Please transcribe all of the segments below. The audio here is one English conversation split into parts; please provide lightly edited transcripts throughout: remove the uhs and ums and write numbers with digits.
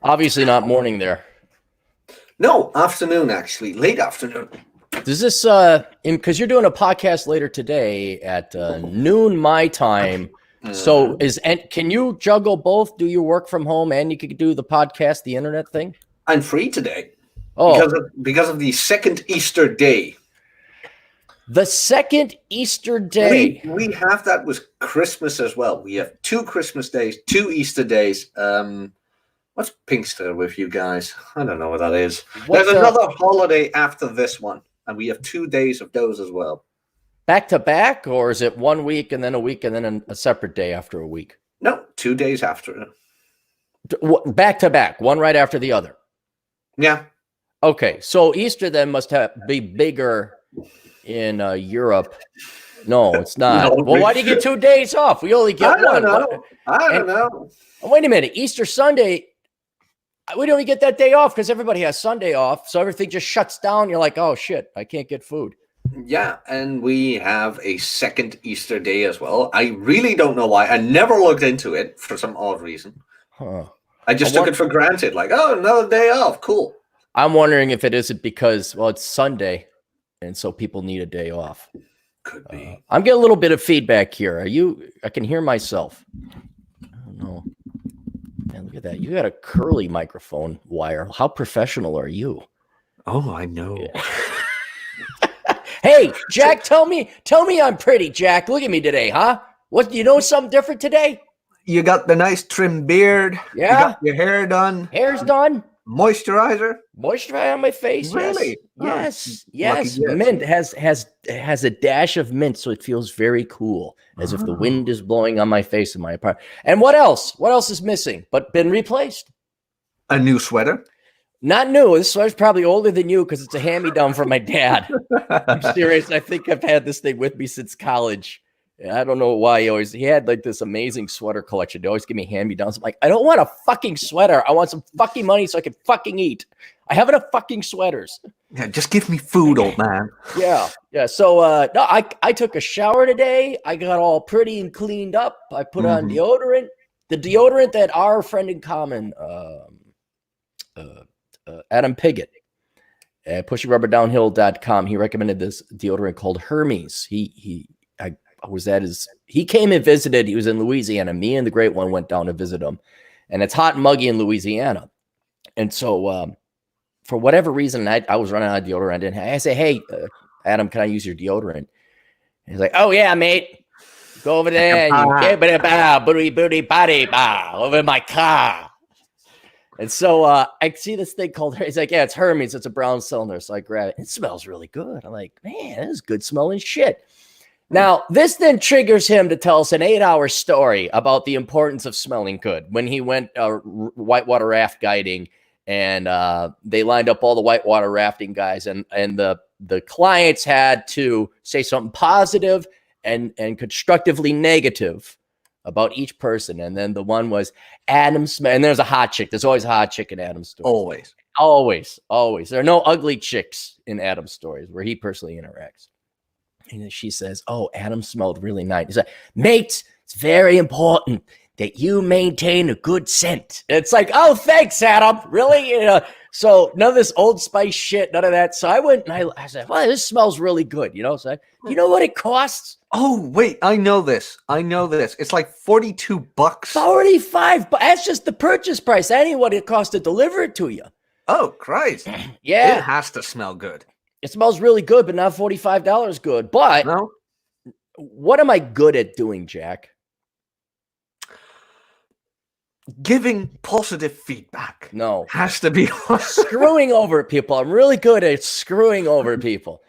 Obviously not morning there. No, afternoon, actually. Late afternoon. Does this because you're doing a podcast later today at noon my time. So and can you juggle both? Do you work from home and you could do the podcast, the internet thing? I'm free today Oh, because of the second Easter day. the second Easter day. We have that with Christmas as well. We have 2 Christmas days, 2 Easter days. What's Pinkster with you guys? I don't know what that is. There's another holiday after this one, and we have 2 days of those as well. Back to back, or is it 1 week and then a week and then a separate day after a week? No, 2 days after. Back to back, one right after the other. Yeah. Okay, so Easter then must be bigger in Europe. No, it's not. No, well, why do you get 2 days off? We only get one. I don't know. Wait a minute. Easter Sunday, we only get that day off because everybody has Sunday off. So everything just shuts down. You're like, oh, shit, I can't get food. Yeah, and we have a second Easter day as well. I really don't know why. I never looked into it for some odd reason. Huh. I just took it for granted. Like, oh, another day off. Cool. I'm wondering if it isn't because, well, it's Sunday, and so people need a day off. Could be. I'm getting a little bit of feedback here. I can hear myself. I don't know. Man, look at that. You got a curly microphone wire. How professional are you? Oh, I know. Yeah. Hey, Jack, tell me I'm pretty, Jack. Look at me today, huh? What, you know something different today? You got the nice trim beard. Yeah. You got your hair done. Hair's done. Moisturizer. Moisturizer on my face. Really? Yes. Oh, yes. Mint has a dash of mint, so it feels very cool, as if the wind is blowing on my face in my apartment. And what else? What else is missing but been replaced? A new sweater. Not new. This sweater's probably older than you because it's a hand-me-down from my dad. I'm serious. I think I've had this thing with me since college. I don't know why he had like this amazing sweater collection. They always give me hand-me-downs. I'm like, I don't want a fucking sweater. I want some fucking money so I can fucking eat. I have enough fucking sweaters. Yeah, just give me food, old man. Yeah. So no, I took a shower today. I got all pretty and cleaned up. I put on deodorant. The deodorant that our friend in common, Adam Piggott at pushrubberdownhill.com, he recommended this deodorant called Hermes. He came and visited. He was in Louisiana. Me and the Great One went down to visit him, and it's hot and muggy in Louisiana. And so for whatever reason, I was running out of deodorant, and I say, hey, Adam, can I use your deodorant? And he's like, oh yeah, mate, go over there and over in my car. And so I see this thing called, he's like, yeah, it's Hermes. It's a brown cylinder. So I grab it. It smells really good. I'm like, man, this is good smelling shit. Now, this then triggers him to tell us an 8-hour story about the importance of smelling good when he went whitewater raft guiding, and they lined up all the whitewater rafting guys, and the clients had to say something positive and constructively negative about each person. And then the one was Adam Smith, and there's a hot chick. There's always a hot chick in Adam's stories. Always. There are no ugly chicks in Adam's stories where he personally interacts. And then she says, oh, Adam smelled really nice. He's like, mate, it's very important that you maintain a good scent. It's like, oh, thanks, Adam. Really? So none of this Old Spice shit, none of that. So I went and I said, well, this smells really good. So you know what it costs? Oh, wait, I know this. It's like $42. $45. That's just the purchase price. That ain't what it costs to deliver it to you. Oh, Christ. Yeah. It has to smell good. It smells really good, but not $45 good. But no. What am I good at doing, Jack? Giving positive feedback. No. Has to be screwing over people. I'm really good at screwing over people.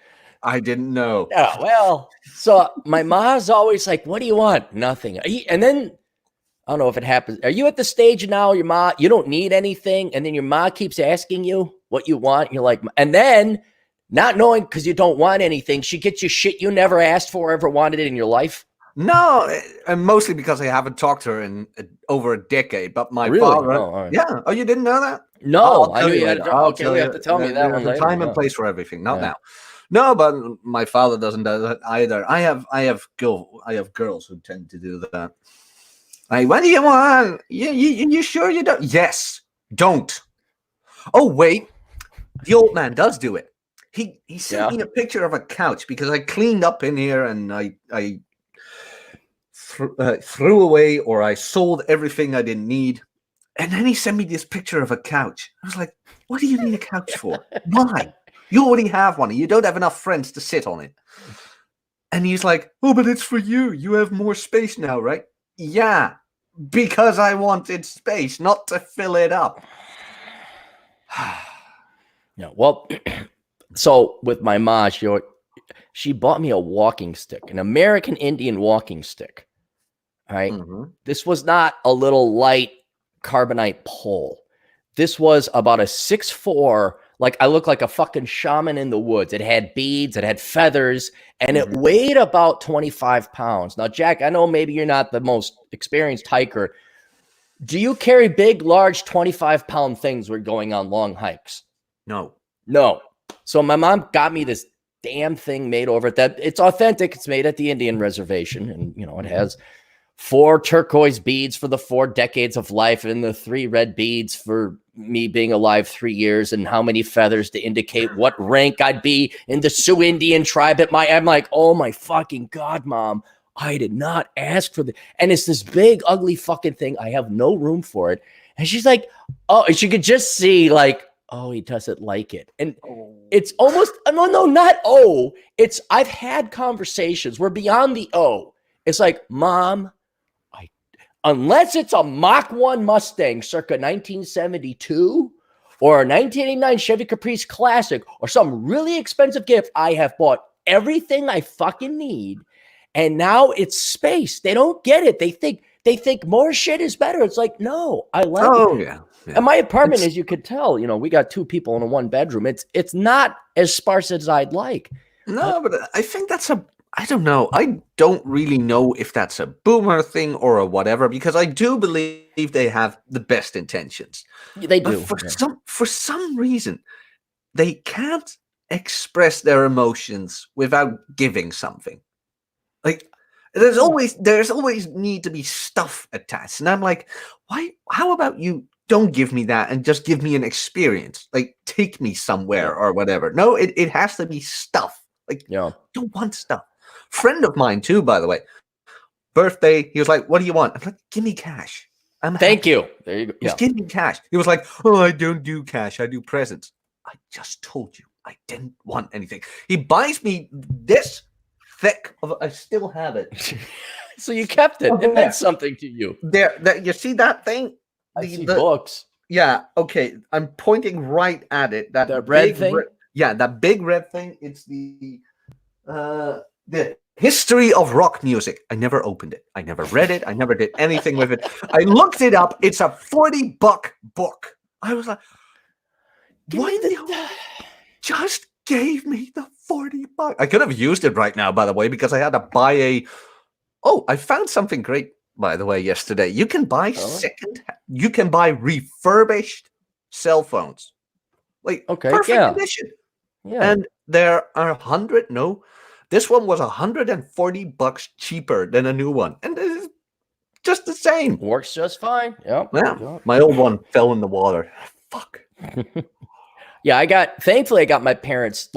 I didn't know. Yeah, well, so my mom's always like, what do you want? Nothing. And then, I don't know if it happens. Are you at the stage now, your mom, you don't need anything, and then your mom keeps asking you what you want? You're like, and then, not knowing because you don't want anything, she gets you shit you never asked for, ever wanted it in your life? No, and mostly because I haven't talked to her in over a decade. But my father, right. Yeah. Oh, you didn't know that? No, I knew you had. Okay, you have to tell me that one later. Time and place for everything. Not now. No, but my father doesn't do that either. I have girls who tend to do that. Like, what do you want? You sure you don't? Yes. Don't. Oh, wait. The old man does do it. He sent me a picture of a couch because I cleaned up in here and I threw away or I sold everything I didn't need. And then he sent me this picture of a couch. I was like, what do you need a couch for? Why? You already have one. You don't have enough friends to sit on it. And he's like, oh, but it's for you. You have more space now, right? Yeah, because I wanted space, not to fill it up. Yeah, well, so with my mom, she bought me a walking stick, an American Indian walking stick. All right. Mm-hmm. This was not a little light carbonite pole. This was about a 6'4", like I look like a fucking shaman in the woods. It had beads, it had feathers, and it weighed about 25 pounds. Now, Jack, I know maybe you're not the most experienced hiker. Do you carry big, large 25-pound things when going on long hikes? No. So my mom got me this damn thing made over at that. It's authentic. It's made at the Indian reservation. And, it has 4 turquoise beads for the 4 decades of life and the 3 red beads for me being alive 3 years and how many feathers to indicate what rank I'd be in the Sioux Indian tribe I'm like, oh my fucking God, Mom, I did not ask for this. And it's this big, ugly fucking thing. I have no room for it. And she's like, oh, and she could just see like, oh, he doesn't like it. And it's almost, no, not oh. It's, I've had conversations. We're beyond the oh. It's like, Mom, unless it's a Mach 1 Mustang circa 1972 or a 1989 Chevy Caprice Classic or some really expensive gift, I have bought everything I fucking need. And now it's space. They don't get it. They think more shit is better. It's like, no, I like it. Oh, yeah. And my apartment, as you could tell, we got 2 people in a 1 bedroom. It's not as sparse as I'd like. No, but I think that's I don't know. I don't really know if that's a boomer thing or a whatever, because I do believe they have the best intentions. They do. But for some reason, they can't express their emotions without giving something. Like there's always need to be stuff attached. And I'm like, why? How about you don't give me that and just give me an experience? Like take me somewhere or whatever. No, it has to be stuff. Like, don't want stuff. Friend of mine too, by the way. Birthday, he was like, "What do you want?" I'm like, "Give me cash." Thank you. There you go. Just give me cash. He was like, "Oh, I don't do cash. I do presents." I just told you I didn't want anything. He buys me this thick of. I still have it. So you kept it. It meant something to you. There. You see that thing? I see books. Yeah. Okay. I'm pointing right at it. That red thing. That big red thing. It's the history of rock music. I never opened it. I never read it. I never did anything with it. I looked it up. It's a $40 book. I was like, what? Just gave me the $40. I could have used it right now, by the way, because I had to buy I found something great, by the way, yesterday. You can buy you can buy refurbished cell phones. Like perfect condition. Yeah. And there are 100, this one was $140 cheaper than a new one. And this is just the same. Works just fine. Yep. Yeah. My old one fell in the water. Fuck. Yeah, thankfully I got my parents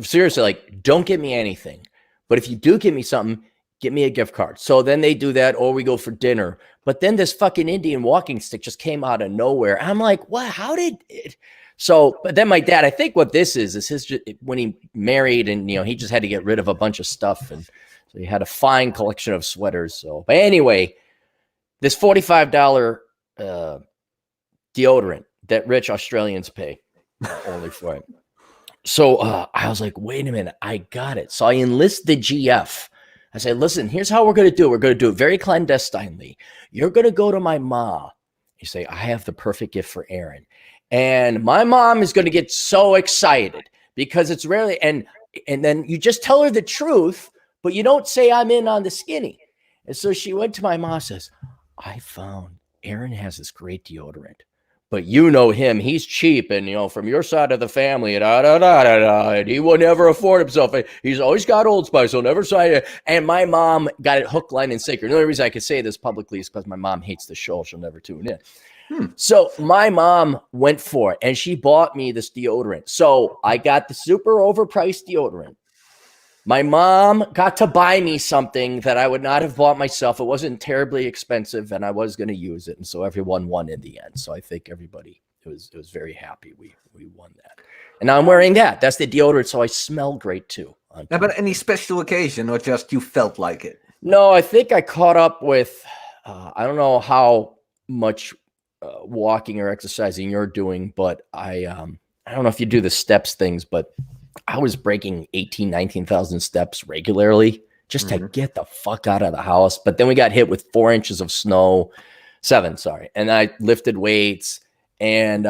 seriously, don't get me anything. But if you do give me something, get me a gift card. So then they do that, or we go for dinner. But then this fucking Indian walking stick just came out of nowhere. I'm like, what? How did it? So, but then my dad, I think what this is his, when he married and, he just had to get rid of a bunch of stuff. And so he had a fine collection of sweaters. So, but anyway, this $45 deodorant that rich Australians pay only for it. So I was like, wait a minute, I got it. So I enlist the GF. I said, listen, here's how we're going to do it. We're going to do it very clandestinely. You're going to go to my ma. You say, I have the perfect gift for Aaron. And my mom is going to get so excited because it's rarely, and then you just tell her the truth, but you don't say I'm in on the skinny. And so she went to my mom and says, I found Aaron has this great deodorant, but you know him, he's cheap. And, from your side of the family, and he will never afford himself. He's always got Old Spice. He'll never sign it. And my mom got it hook, line, and sinker. The only reason I can say this publicly is because my mom hates the show. She'll never tune in. So my mom went for it and she bought me this deodorant. So I got the super overpriced deodorant. My mom got to buy me something that I would not have bought myself. It wasn't terribly expensive and I was going to use it. And so everyone won in the end. So I think everybody was very happy we won that. And now I'm wearing that. That's the deodorant. So I smell great too. Yeah, but any special occasion or just you felt like it? No, I think I caught up with, I don't know how much walking or exercising you're doing, but I don't know if you do the steps things, but I was breaking 19,000 steps regularly just to get the fuck out of the house. But then we got hit with 4 inches of snow, 7, sorry. And I lifted weights and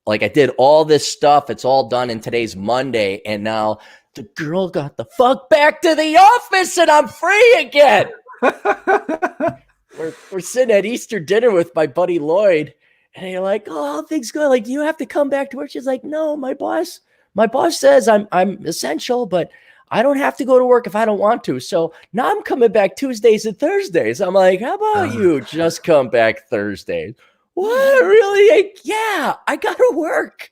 like I did all this stuff. It's all done. And today's Monday. And now the girl got the fuck back to the office and I'm free again. We're sitting at Easter dinner with my buddy Lloyd. And you're like, oh, how things go? Like, do you have to come back to work? She's like, no, my boss says I'm essential, but I don't have to go to work if I don't want to. So now I'm coming back Tuesdays and Thursdays. I'm like, how about you just come back Thursdays? What? Really? Yeah, I got to work.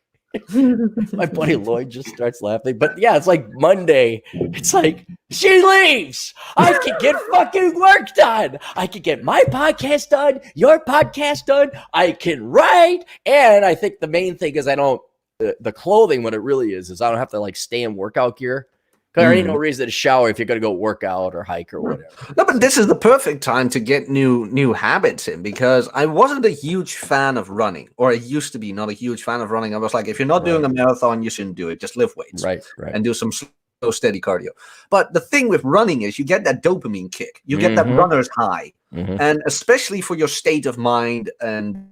My buddy Lloyd just starts laughing. But yeah, it's like Monday. It's like, she leaves. I can get fucking work done. I can get my podcast done, your podcast done. I can write. And I think the main thing is I don't, the clothing, what it really is I don't have to like stay in workout gear. There ain't no reason to shower if you're going to go work out or hike or whatever. No, but this is the perfect time to get new habits in, because I wasn't a huge fan of running, or I used to be not a huge fan of running. I was like, if you're not doing a marathon, you shouldn't do it. Just lift weights. Right. And do some slow, steady cardio. But the thing with running is you get that dopamine kick. You get that runner's high. And especially for your state of mind and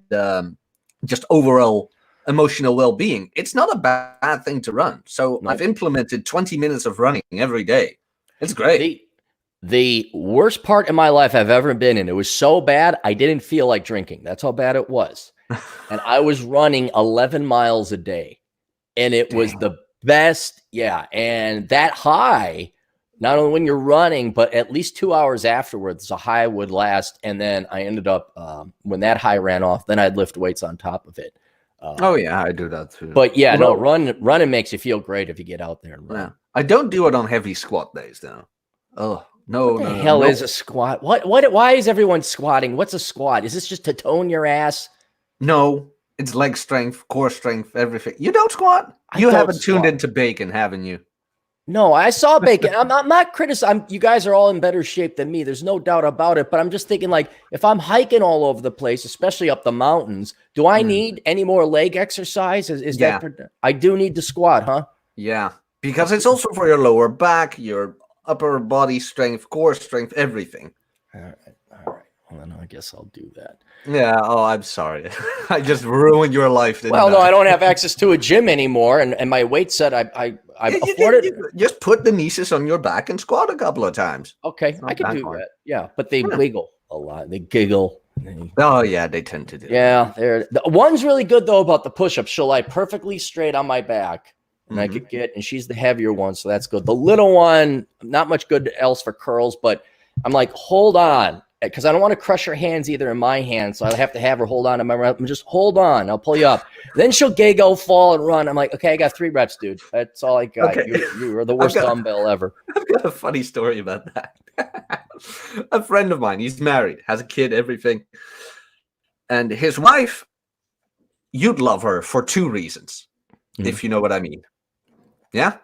just overall emotional well-being, it's not a bad thing to run. So I've implemented 20 minutes of running every day. It's great. The worst part in my life I've ever been in, it was so bad I didn't feel like drinking. That's how bad it was. And I was running 11 miles a day, and it was the best. Yeah. And that high, not only when you're running, but at least 2 hours afterwards, the high would last. And then I ended up, when that high ran off, then I'd lift weights on top of it. Oh yeah, I do that too. But yeah, running makes you feel great if you get out there and run. Yeah. I don't do it on heavy squat days though. Oh no, what the hell is a squat? What? Why is everyone squatting? What's a squat? Is this just to tone your ass? No, it's leg strength, core strength, everything. You don't squat. You haven't tuned into bacon, haven't you? No, I saw bacon. I'm not criticizing. You guys are all in better shape than me. There's no doubt about it. But I'm just thinking, like, if I'm hiking all over the place, especially up the mountains, do I need any more leg exercise? Is that I do need to squat, huh? Yeah, because it's also for your lower back, your upper body strength, core strength, everything. All right. Well, then I guess I'll do that. Yeah. Oh, I'm sorry. I just ruined your life. No, I don't have access to a gym anymore, and my weight set, I afford it. Just put the nieces on your back and squat a couple of times. Okay, I can do that. Yeah, but they wiggle a lot. They giggle. Oh yeah, they tend to do. Yeah, the one's really good though about the push-ups. She'll lie perfectly straight on my back, and I could get. And she's the heavier one, so that's good. The little one, not much good else for curls, but I'm like, hold on, because I don't want to crush her hands either in my hands, so I have to have her hold on to my rep. I'm just hold on, I'll pull you up. Then she'll giggle, fall, and run. I'm like, okay, I got 3 reps, dude. That's all I got. Okay. You are the worst dumbbell ever. I've got a funny story about that. A friend of mine, he's married, has a kid, everything. And his wife, you'd love her for 2 reasons, if you know what I mean. Yeah?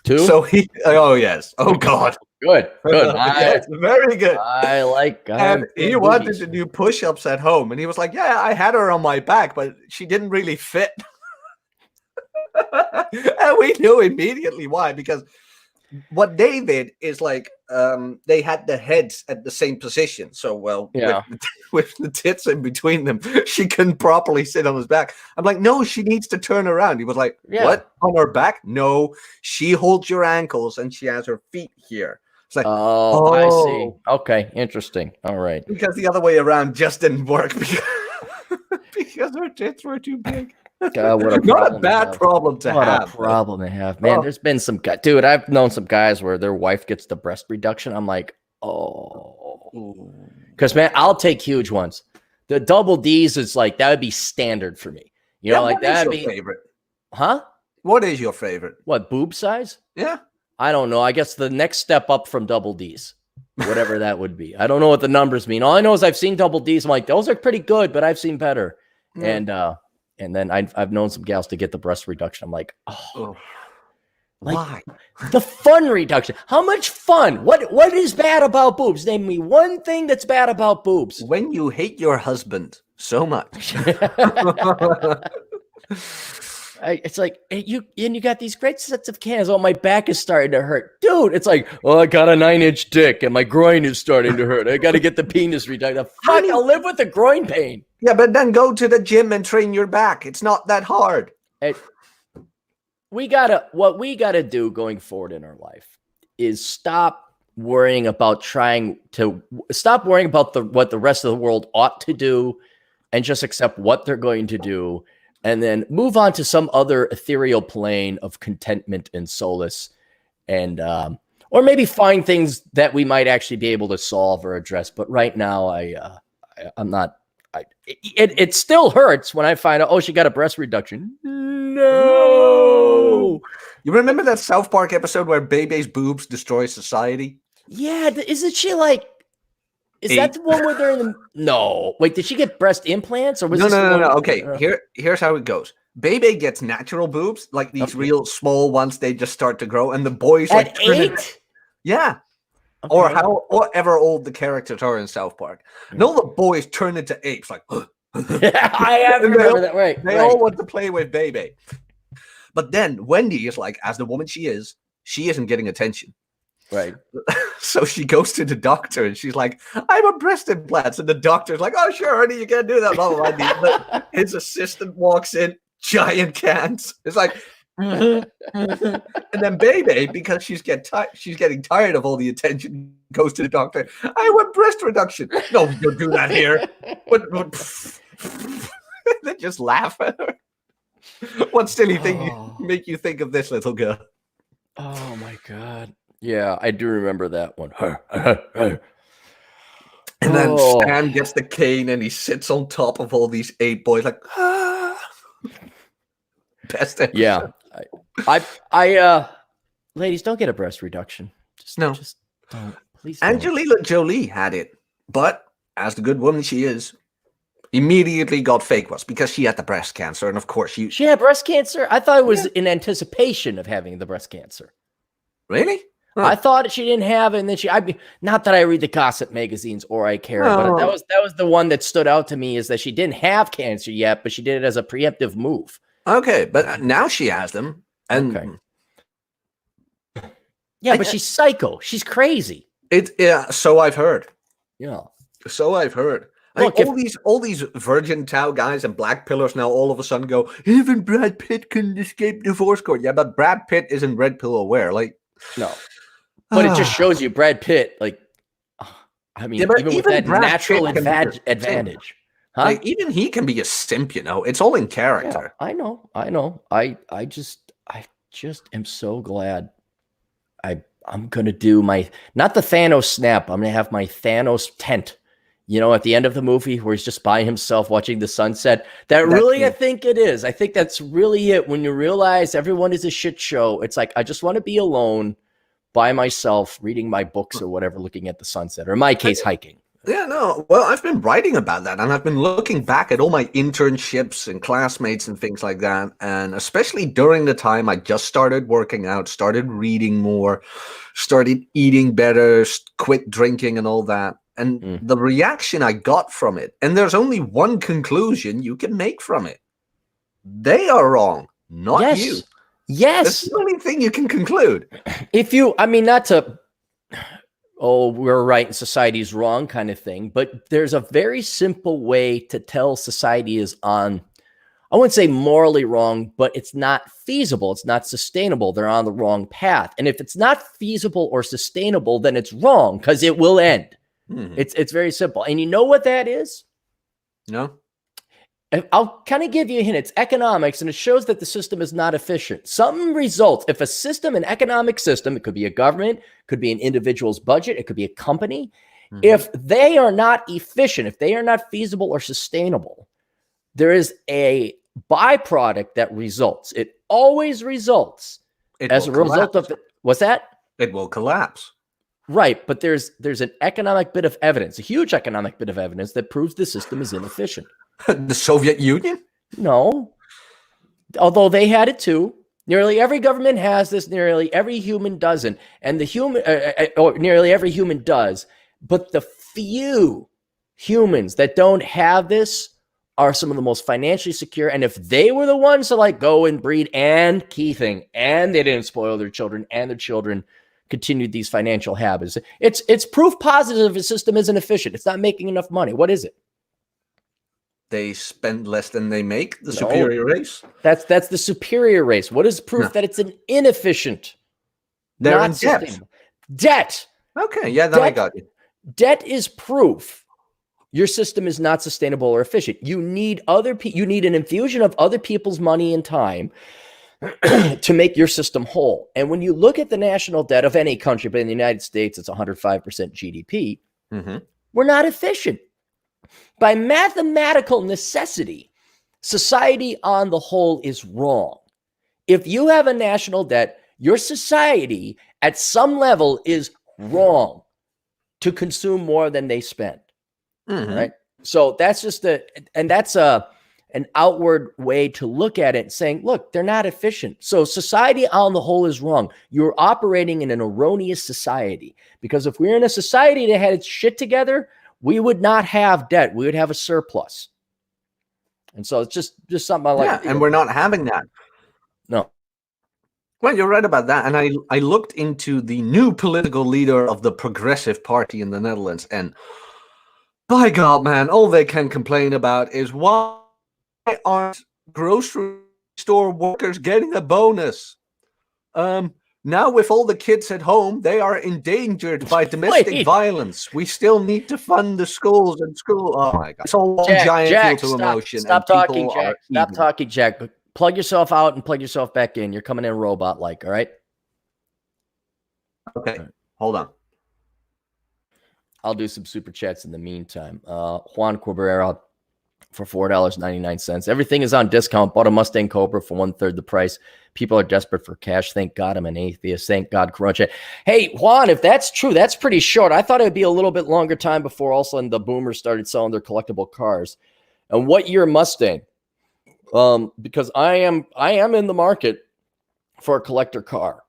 2? So oh yes. Oh God. Good. Yes, very good. I like. And he wanted to do push-ups at home, and he was like, "Yeah, I had her on my back, but she didn't really fit." And we knew immediately why, because what they did is like they had the heads at the same position. So with the tits in between them, she couldn't properly sit on his back. I'm like, no, she needs to turn around. He was like, what? On her back? No, she holds your ankles and she has her feet here. It's like, oh, I see. Okay, interesting. All right. Because the other way around just didn't work because her tits were too big. God, what a not a bad problem to have. What a problem to have, man. There's been some guys, dude. I've known some guys where their wife gets the breast reduction. I'm like, oh, because man, I'll take huge ones, The double D's is like, that would be standard for me. You know, like that'd be favorite. Huh? What is your favorite? What, boob size? Yeah. I don't know. I guess the next step up from double D's, whatever that would be. I don't know what the numbers mean. All I know is I've seen double D's. I'm like, those are pretty good, but I've seen better. And then I've known some gals to get the breast reduction. I'm like, like, why? The fun reduction. How much fun? What is bad about boobs? Name me one thing that's bad about boobs. When you hate your husband so much. It's like you got these great sets of cans. Oh, my back is starting to hurt, dude. It's like, I got a 9-inch dick and my groin is starting to hurt. I got to get the penis reduction. Fuck, I'll live with the groin pain. Yeah, but then go to the gym and train your back. It's not that hard. What we gotta do going forward in our life is stop worrying about what the rest of the world ought to do, and just accept what they're going to do. And then move on to some other ethereal plane of contentment and solace, and or maybe find things that we might actually be able to solve or address. But right now, I'm not. It still hurts when I find out, she got a breast reduction. No. You remember that South Park episode where Bebe's boobs destroy society? Yeah, isn't she like? Is that the one where they're in the... No. Wait, did she get breast implants? Or was No. Okay, here's how it goes. Bebe gets natural boobs, like these real small ones. They just start to grow, and the boys at 8? Yeah. Okay. Or however old the characters are in South Park. No, the boys turn into apes, like... I have to remember that, right. They all want to play with Bebe. But then Wendy is like, as the woman she isn't getting attention. Right. So she goes to the doctor and she's like, I have a breast implants. And the doctor's like, oh, sure, honey, you can do that. Blah, blah, blah. His assistant walks in, giant cans. It's like, and then Bebe, because she's getting tired of all the attention, goes to the doctor. I want breast reduction. No, you don't do that here. They just laugh at her. What silly thing make you think of this little girl? Oh my God. Yeah, I do remember that one. And then Stan gets the cane and he sits on top of all these 8 boys like, Best episode. Yeah. I ladies, don't get a breast reduction. Just don't. Please don't. Angelina Jolie had it, but as the good woman she is, immediately got fake ones because she had the breast cancer, and of course she had breast cancer. I thought it was in anticipation of having the breast cancer. Really? Huh. I thought she didn't have it, and then not that I read the gossip magazines or I care, but that was the one that stood out to me, is that she didn't have cancer yet, but she did it as a preemptive move. Okay, but now she has them. And yeah, but she's psycho. She's crazy. So I've heard. Yeah. So I've heard. Look, all these Virgin Tau guys and black pillars now all of a sudden go, even Brad Pitt can escape divorce court. Yeah, but Brad Pitt isn't red pill aware. Like, no. But it just shows you Brad Pitt, like, I mean, even with that Brad natural advantage. Huh? Like, even he can be a simp, you know. It's all in character. Yeah, I know. I just am so glad. I'm gonna do not the Thanos snap. I'm gonna have my Thanos tent. You know, at the end of the movie where he's just by himself watching the sunset. I think it is. I think that's really it. When you realize everyone is a shit show, it's like, I just want to be alone by myself, reading my books or whatever, looking at the sunset, or in my case, hiking. Yeah, no. Well, I've been writing about that, and I've been looking back at all my internships and classmates and things like that. And especially during the time I just started working out, started reading more, started eating better, quit drinking and all that. And the reaction I got from it, and there's only one conclusion you can make from it. They are wrong, not you. Yes. That's the only thing you can conclude. Not to, we're right and society's wrong kind of thing, but there's a very simple way to tell society is on, I wouldn't say morally wrong, but it's not feasible. It's not sustainable. They're on the wrong path. And if it's not feasible or sustainable, then it's wrong because it will end. Mm-hmm. It's very simple. And you know what that is? No. I'll kind of give you a hint. It's economics, and it shows that the system is not efficient. Something results. If a system, an economic system, it could be a government, could be an individual's budget, it could be a company. Mhm. If they are not efficient, if they are not feasible or sustainable, there is a byproduct that results. It always results It as will a result collapse. of it. What's that? It will collapse. Right, but there's an economic bit of evidence, a huge economic bit of evidence that proves the system is inefficient. The Soviet Union? No, although they had it too. Nearly every government has this. Nearly every human doesn't, and nearly every human does. But the few humans that don't have this are some of the most financially secure. And if they were the ones to like go and breed, and key thing, and they didn't spoil their children, and their children continued these financial habits, it's proof positive the system isn't efficient. It's not making enough money. What is it? They spend less than they make, the No. superior race. That's the superior race. What is proof that it's an inefficient, They're in not sustainable? Debt. Okay, yeah, then I got you. Debt is proof your system is not sustainable or efficient. You need you need an infusion of other people's money and time to make your system whole. And when you look at the national debt of any country, but in the United States, it's 105% GDP, we're not efficient. By mathematical necessity, society on the whole is wrong. If you have a national debt, your society at some level is wrong to consume more than they spend. Right? So that's just an outward way to look at it, saying, look, they're not efficient. So society on the whole is wrong. You're operating in an erroneous society, because if we're in a society that had its shit together, we would not have debt. We would have a surplus. And so it's just something I like. Yeah, and we're not having that. No. Well, you're right about that. And I looked into the new political leader of the Progressive Party in the Netherlands, and by God, man, all they can complain about is why aren't grocery store workers getting a bonus? Now with all the kids at home, they are endangered by domestic violence. We still need to fund the schools and school. Oh my God. It's all one giant fuel to emotion. Stop talking, Jack. Stop talking, Jack. Plug yourself out and plug yourself back in. You're coming in robot-like, all right? Okay, hold on. I'll do some super chats in the meantime. Juan Cabrera for $4.99. Everything is on discount. Bought a Mustang Cobra for 1/3 the price. People are desperate for cash. Thank God I'm an atheist. Thank God Coronachan. Hey, Juan, if that's true, that's pretty short. I thought it would be a little bit longer time before all of a sudden the boomers started selling their collectible cars. And what year Mustang? Because I am in the market for a collector car.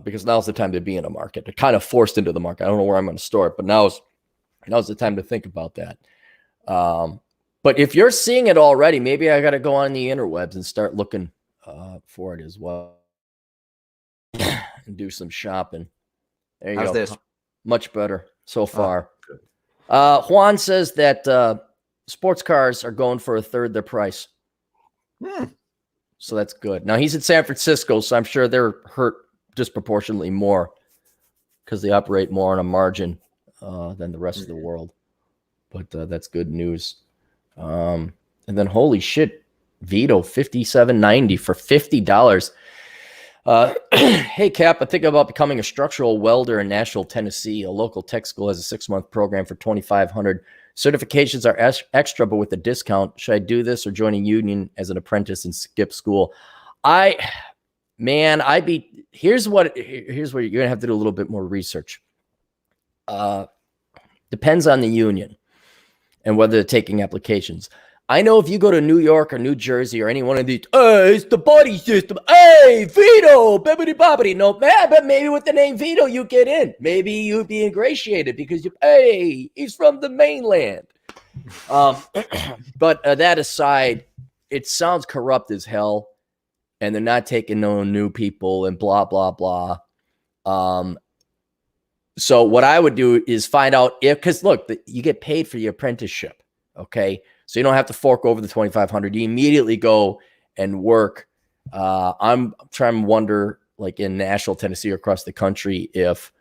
Because now's the time to be in a market. They're kind of forced into the market. I don't know where I'm going to store it, but now's the time to think about that. But if you're seeing it already, maybe I got to go on the interwebs and start looking for it as well and do some shopping. There you How's go. This? Much better so far. Juan says that sports cars are going for 1/3 their price. So that's good. Now he's in San Francisco, so I'm sure they're hurt disproportionately more because they operate more on a margin than the rest of the world. But that's good news. And then holy shit, Vito $57.90 for $50. Hey Cap, I think about becoming a structural welder in Nashville, Tennessee. A local tech school has a 6-month program for $2,500. Certifications are extra, but with a discount. Should I do this or join a union as an apprentice and skip school? Here's where you're gonna have to do a little bit more research. Depends on the union and whether they're taking applications. I know if you go to New York or New Jersey or any one of these, it's the buddy system. Hey, Vito, bibbity bobbity. No, man, but maybe with the name Vito, you get in. Maybe you'd be ingratiated because he's from the mainland. But that aside, it sounds corrupt as hell, and they're not taking no new people and blah, blah, blah. So what I would do is find out because look, you get paid for your apprenticeship. Okay. So you don't have to fork over the $2,500. You immediately go and work. I'm trying to wonder, like in Nashville, Tennessee, or across the country, if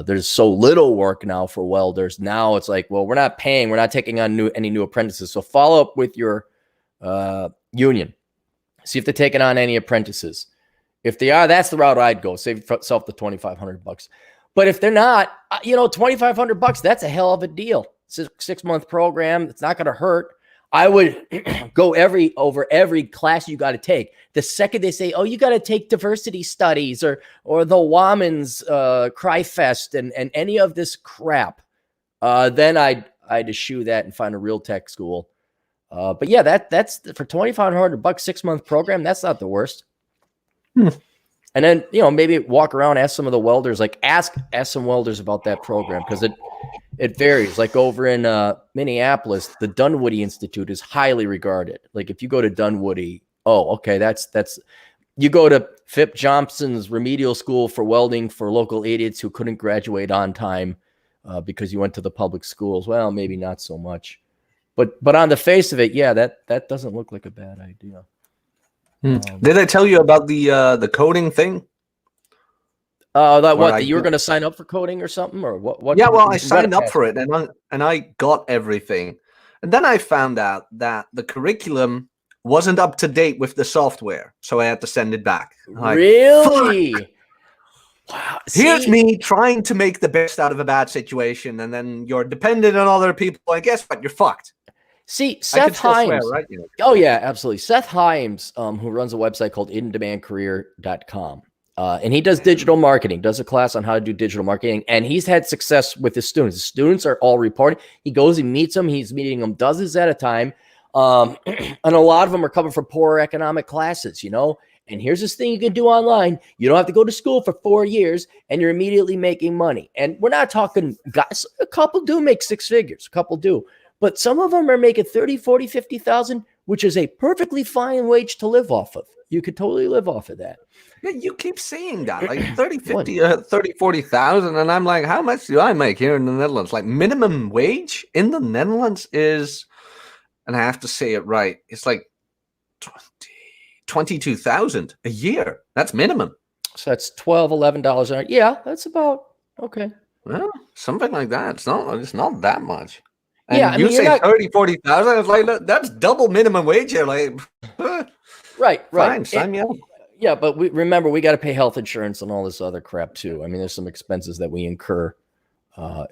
there's so little work now for welders. Now it's like, well, we're not paying. We're not taking on any new apprentices. So follow up with your union. See if they're taking on any apprentices. If they are, that's the route I'd go. Save yourself the $2,500. But if they're not, $2,500, that's a hell of a deal. 6-month program. It's not going to hurt. I would go over every class you got to take. The second they say, oh, you got to take diversity studies or the Women's Cry Fest and any of this crap, then I'd eschew that and find a real tech school. But yeah, that's for $2,500, 6-month program. That's not the worst. And then, maybe walk around, ask some of the welders, like ask some welders about that program, because it varies. Like over in Minneapolis, the Dunwoody Institute is highly regarded. Like if you go to Dunwoody, oh, okay, that's you go to Phip Johnson's remedial school for welding for local idiots who couldn't graduate on time because you went to the public schools. Well, maybe not so much, but on the face of it, yeah, that doesn't look like a bad idea. Did I tell you about the coding thing? That you were going to sign up for coding or something, or what? Yeah, well, I signed up for it, and I got everything, and then I found out that the curriculum wasn't up to date with the software, so I had to send it back. Really? Fuck. Wow. Here's me trying to make the best out of a bad situation, and then you're dependent on other people, and guess what? You're fucked. See, Seth Himes. Swear, right? Oh, yeah, absolutely. Seth Himes, who runs a website called indemandcareer.com. And he does digital marketing, does a class on how to do digital marketing. And he's had success with his students. The students are all reporting. He goes and meets them. He's meeting them dozens at a time. And a lot of them are coming from poorer economic classes, And here's this thing you can do online. You don't have to go to school for 4 years, and you're immediately making money. And we're not talking guys. A couple do make 6 figures. A couple do. But some of them are making 30, 40, 50,000, which is a perfectly fine wage to live off of. You could totally live off of that. Yeah, you keep saying that, like 30, 50, 30, 40,000. And I'm like, how much do I make here in the Netherlands? Like minimum wage in the Netherlands is, and I have to say it right, it's like 22,000 a year. That's minimum. So that's $12, $11 an hour. Yeah, that's about okay. Well, something like that. It's not that much. And yeah, you say 30, 40,000. It's like, that's double minimum wage here. Like, right. Fine, sign me up. Yeah, but remember, we got to pay health insurance and all this other crap too. I mean, there's some expenses that we incur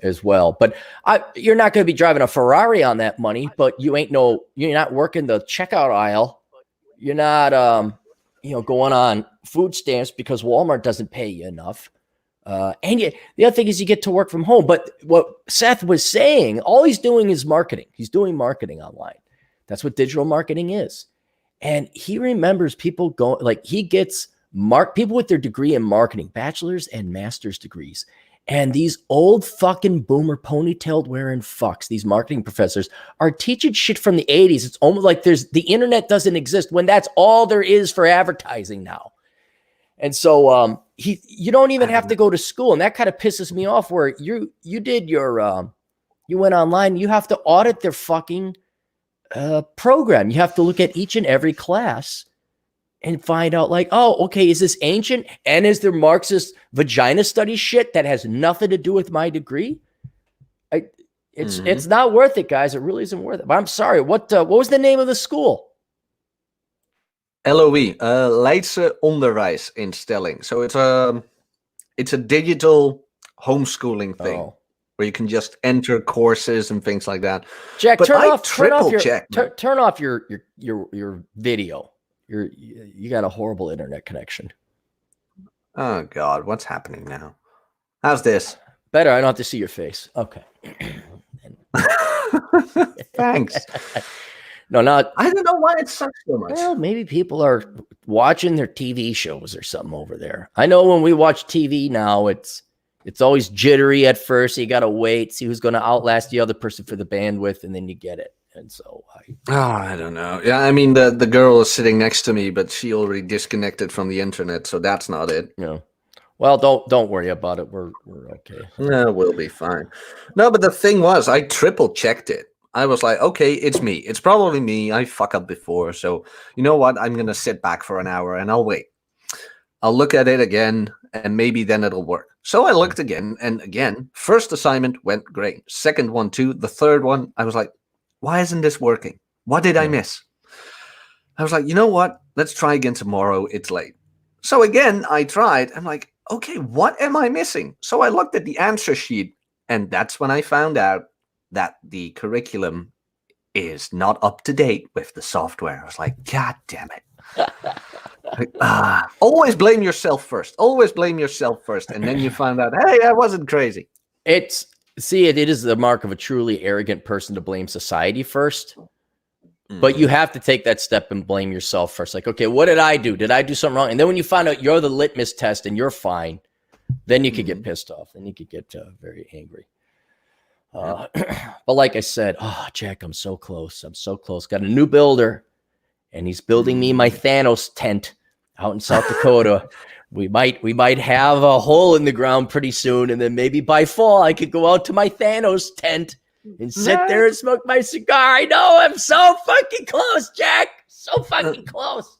as well. But you're not going to be driving a Ferrari on that money. But you're not working the checkout aisle. You're not, going on food stamps because Walmart doesn't pay you enough. And the other thing is you get to work from home. But what Seth was saying, all he's doing is marketing. He's doing marketing online. That's what digital marketing is. And he remembers people going, like he gets people with their degree in marketing, bachelor's and master's degrees. And these old fucking boomer ponytailed wearing fucks, these marketing professors are teaching shit from the 80s. It's almost like the internet doesn't exist when that's all there is for advertising now. And so you don't even have to go to school. And that kind of pisses me off where you did your, you went online, you have to audit their fucking program. You have to look at each and every class and find out like, oh, okay, is this ancient? And is there Marxist vagina study shit that has nothing to do with my degree? It's not worth it, guys. It really isn't worth it. But I'm sorry. What was the name of the school? LOE, Leidse Onderwijsinstelling. So it's a digital homeschooling thing where you can just enter courses and things like that. Jack, but turn off your video. You got a horrible internet connection. Oh God, what's happening now? How's this? Better. I don't have to see your face. Okay. Thanks. No, not. I don't know why it sucks so much. Well, maybe people are watching their TV shows or something over there. I know when we watch TV now, it's always jittery at first. So you got to wait, see who's going to outlast the other person for the bandwidth, and then you get it. And so I don't know. Yeah, I mean the girl is sitting next to me, but she already disconnected from the internet, so that's not it. Yeah. Well, don't worry about it. We're okay. Yeah, we'll be fine. No, but the thing was, I triple checked it. I was like, okay, it's me. It's probably me. I fuck up before, so you know what? I'm gonna sit back for an hour and I'll wait. I'll look at it again, and maybe then it'll work. So I looked again, and again, first assignment went great. Second one too. The third one, I was like, why isn't this working? What did I miss? I was like, you know what? Let's try again tomorrow. It's late. So again, I tried. I'm like, okay, what am I missing? So I looked at the answer sheet, and that's when I found out that the curriculum is not up to date with the software. I was like, God damn it. Always blame yourself first. Always blame yourself first. And then you find out, hey, I wasn't crazy. It is the mark of a truly arrogant person to blame society first. But you have to take that step and blame yourself first. Like, okay, what did I do? Did I do something wrong? And then when you find out you're the litmus test and you're fine, then you could get pissed off. Then you could get very angry. But like I said, Jack, I'm so close. I'm so close. Got a new builder, and he's building me my Thanos tent out in South Dakota. We might have a hole in the ground pretty soon, and then maybe by fall I could go out to my Thanos tent and sit there and smoke my cigar. I know, I'm so fucking close, Jack. So fucking close.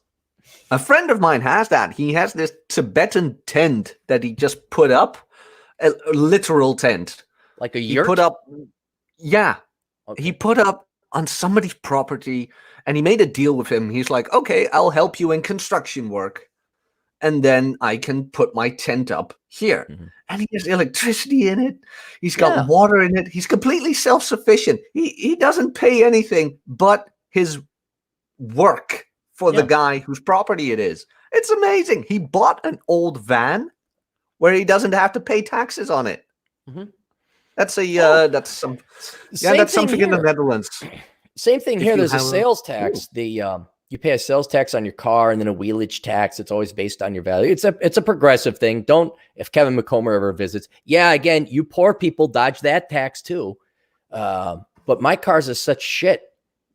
A friend of mine has that. He has this Tibetan tent that he just put up, a literal tent. Like a yurt? He put up, yeah. Okay. He put up on somebody's property, and he made a deal with him. He's like, okay, I'll help you in construction work, and then I can put my tent up here. Mm-hmm. And he has electricity in it. He's got water in it. He's completely self-sufficient. He doesn't pay anything but his work for the guy whose property it is. It's amazing. He bought an old van where he doesn't have to pay taxes on it. Mm-hmm. That's something in the Netherlands. Same thing here. There's a sales tax. You pay a sales tax on your car and then a wheelage tax. It's always based on your value. It's a progressive thing. If Kevin McComber ever visits, again, you poor people dodge that tax too. But my cars are such shit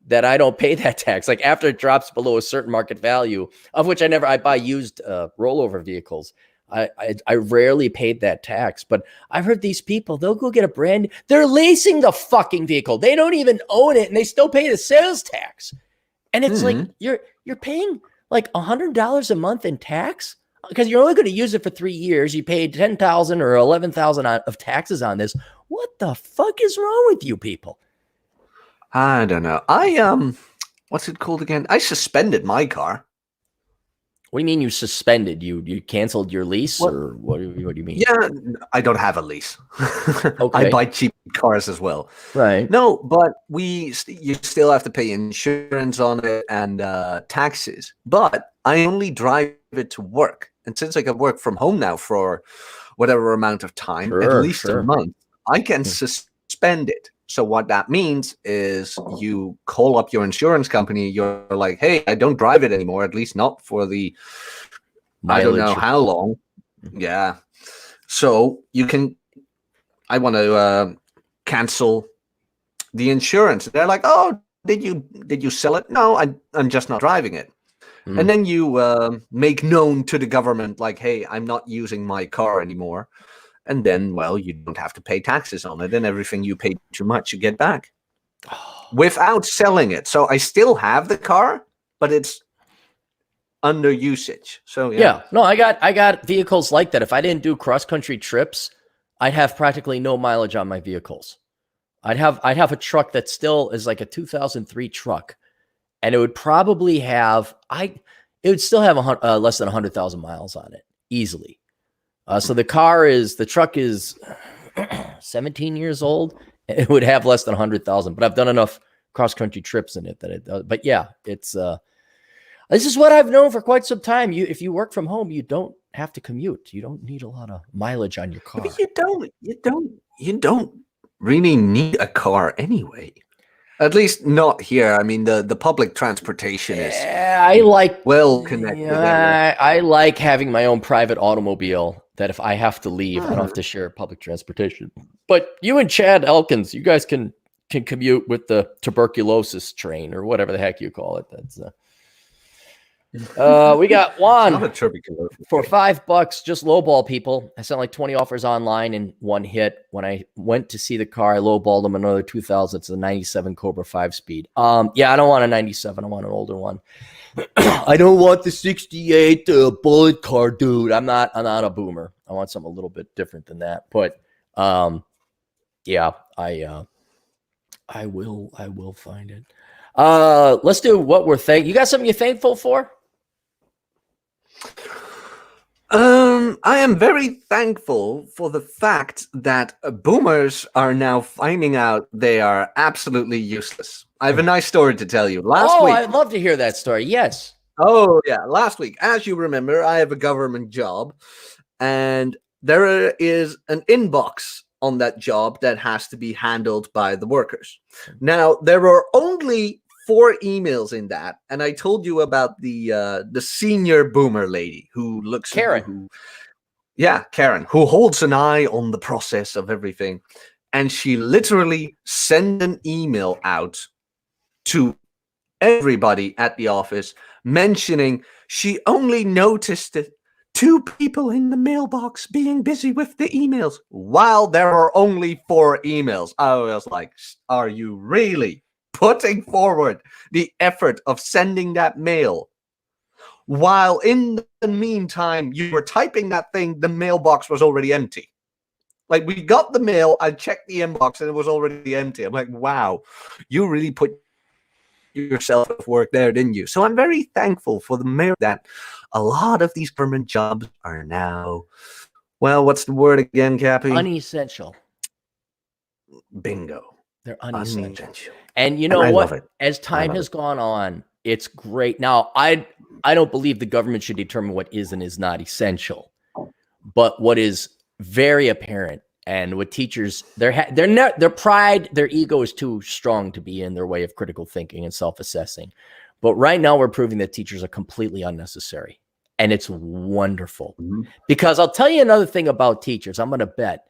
that I don't pay that tax. Like after it drops below a certain market value, of which I buy used rollover vehicles. I rarely paid that tax, but I've heard these people, they'll go get they're leasing the fucking vehicle. They don't even own it and they still pay the sales tax. And it's like, you're paying like $100 a month in tax because you're only going to use it for 3 years. You paid $10,000 or $11,000 of taxes on this. What the fuck is wrong with you people? I don't know. What's it called again? I suspended my car. What do you mean you suspended? You canceled your lease, or what do you mean? Yeah, I don't have a lease. Okay. I buy cheap cars as well. Right. No, but you still have to pay insurance on it and taxes. But I only drive it to work. And since I can work from home now for whatever amount of time, at least a month, I can suspend it. So what that means is you call up your insurance company. You're like, hey, I don't drive it anymore, at least not for the mileage. I don't know how long. Yeah. So I want to cancel the insurance. They're like, oh, did you sell it? No, I'm just not driving it. Mm-hmm. And then you make known to the government, like, hey, I'm not using my car anymore. And then, you don't have to pay taxes on it, and everything you paid too much, you get back without selling it. So I still have the car, but it's under usage. So no, I got vehicles like that. If I didn't do cross country trips, I'd have practically no mileage on my vehicles. I'd have a truck that still is like a 2003 truck, and it would probably have still have less than 100,000 miles on it easily. So the truck is 17 years old. It would have less than 100,000, but I've done enough cross-country trips in it that it does. But it's this is what I've known for quite some time. If you work from home, you don't have to commute. You don't need a lot of mileage on your car. But you don't really need a car anyway. At least not here. I mean, the public transportation is well connected. I like having my own private automobile that if I have to leave, I don't have to share public transportation. But you and Chad Elkins, you guys can commute with the tuberculosis train or whatever the heck you call it. That's we got one for $5, just lowball people. I sent like 20 offers online in one hit. When I went to see the car, I lowballed them another 2,000. It's a 97 Cobra 5-speed. I don't want a 97. I want an older one. I don't want the 68 bullet car, dude. I'm not a boomer. I want something a little bit different than that. But I will find it. Let's do what we're thankful. You got something you're thankful for? I am very thankful for the fact that boomers are now finding out they are absolutely useless. I have a nice story to tell you. Last week. I'd love to hear that story. Yes. Oh, yeah. Last week, as you remember, I have a government job, and there is an inbox on that job that has to be handled by the workers. Now, there are only 4 emails in that, and I told you about the senior boomer lady who looks Karen. Karen, who holds an eye on the process of everything, and she literally sent an email out to everybody at the office mentioning she only noticed it 2 people in the mailbox being busy with the emails while there are only 4 emails. I was like, are you really putting forward the effort of sending that mail while in the meantime you were typing that thing, the mailbox was already empty? Like, we got the mail, I checked the inbox and it was already empty. I'm like, wow, you really put yourself at work there, didn't you? So I'm very thankful for the mayor that a lot of these government jobs are now, well, what's the word again, Cappy? Unessential. Bingo. They're unessential. And you know what? As time has gone on, it's great. Now, I don't believe the government should determine what is and is not essential. But what is very apparent, and what teachers, their pride, their ego is too strong to be in their way of critical thinking and self-assessing. But right now we're proving that teachers are completely unnecessary. And it's wonderful. Mm-hmm. Because I'll tell you another thing about teachers. I'm going to bet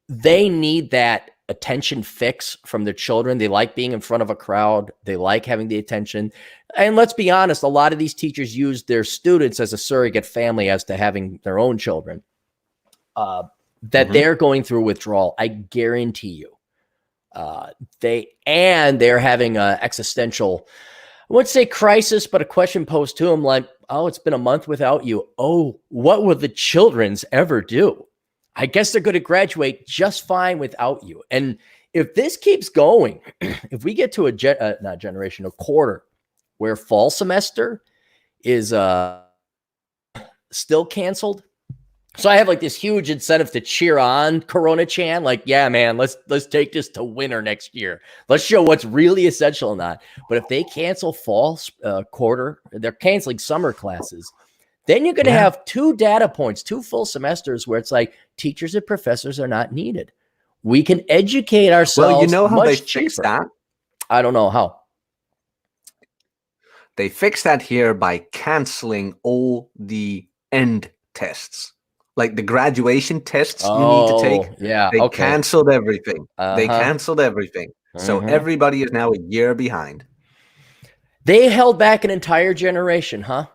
they need that attention fix from their children. They like being in front of a crowd. They like having the attention. And let's be honest, a lot of these teachers use their students as a surrogate family as to having their own children. They're going through withdrawal. I guarantee you. They're having an existential, I wouldn't say crisis, but a question posed to them like, oh, it's been a month without you. Oh, what will the children's ever do? I guess they're going to graduate just fine without you. And if this keeps going, if we get to a quarter where fall semester is still canceled. So I have like this huge incentive to cheer on Coronachan. Like, yeah, man, let's take this to winter next year. Let's show what's really essential or not. But if they cancel fall quarter, they're canceling summer classes. Then you're going to have 2 data points, 2 full semesters where it's like teachers and professors are not needed. We can educate ourselves. Well, you know how they cheaper. Fix that? I don't know how. They fix that here by canceling all the end tests. Like the graduation tests you need to take. Yeah. They canceled everything. They canceled everything. So everybody is now a year behind. They held back an entire generation, huh?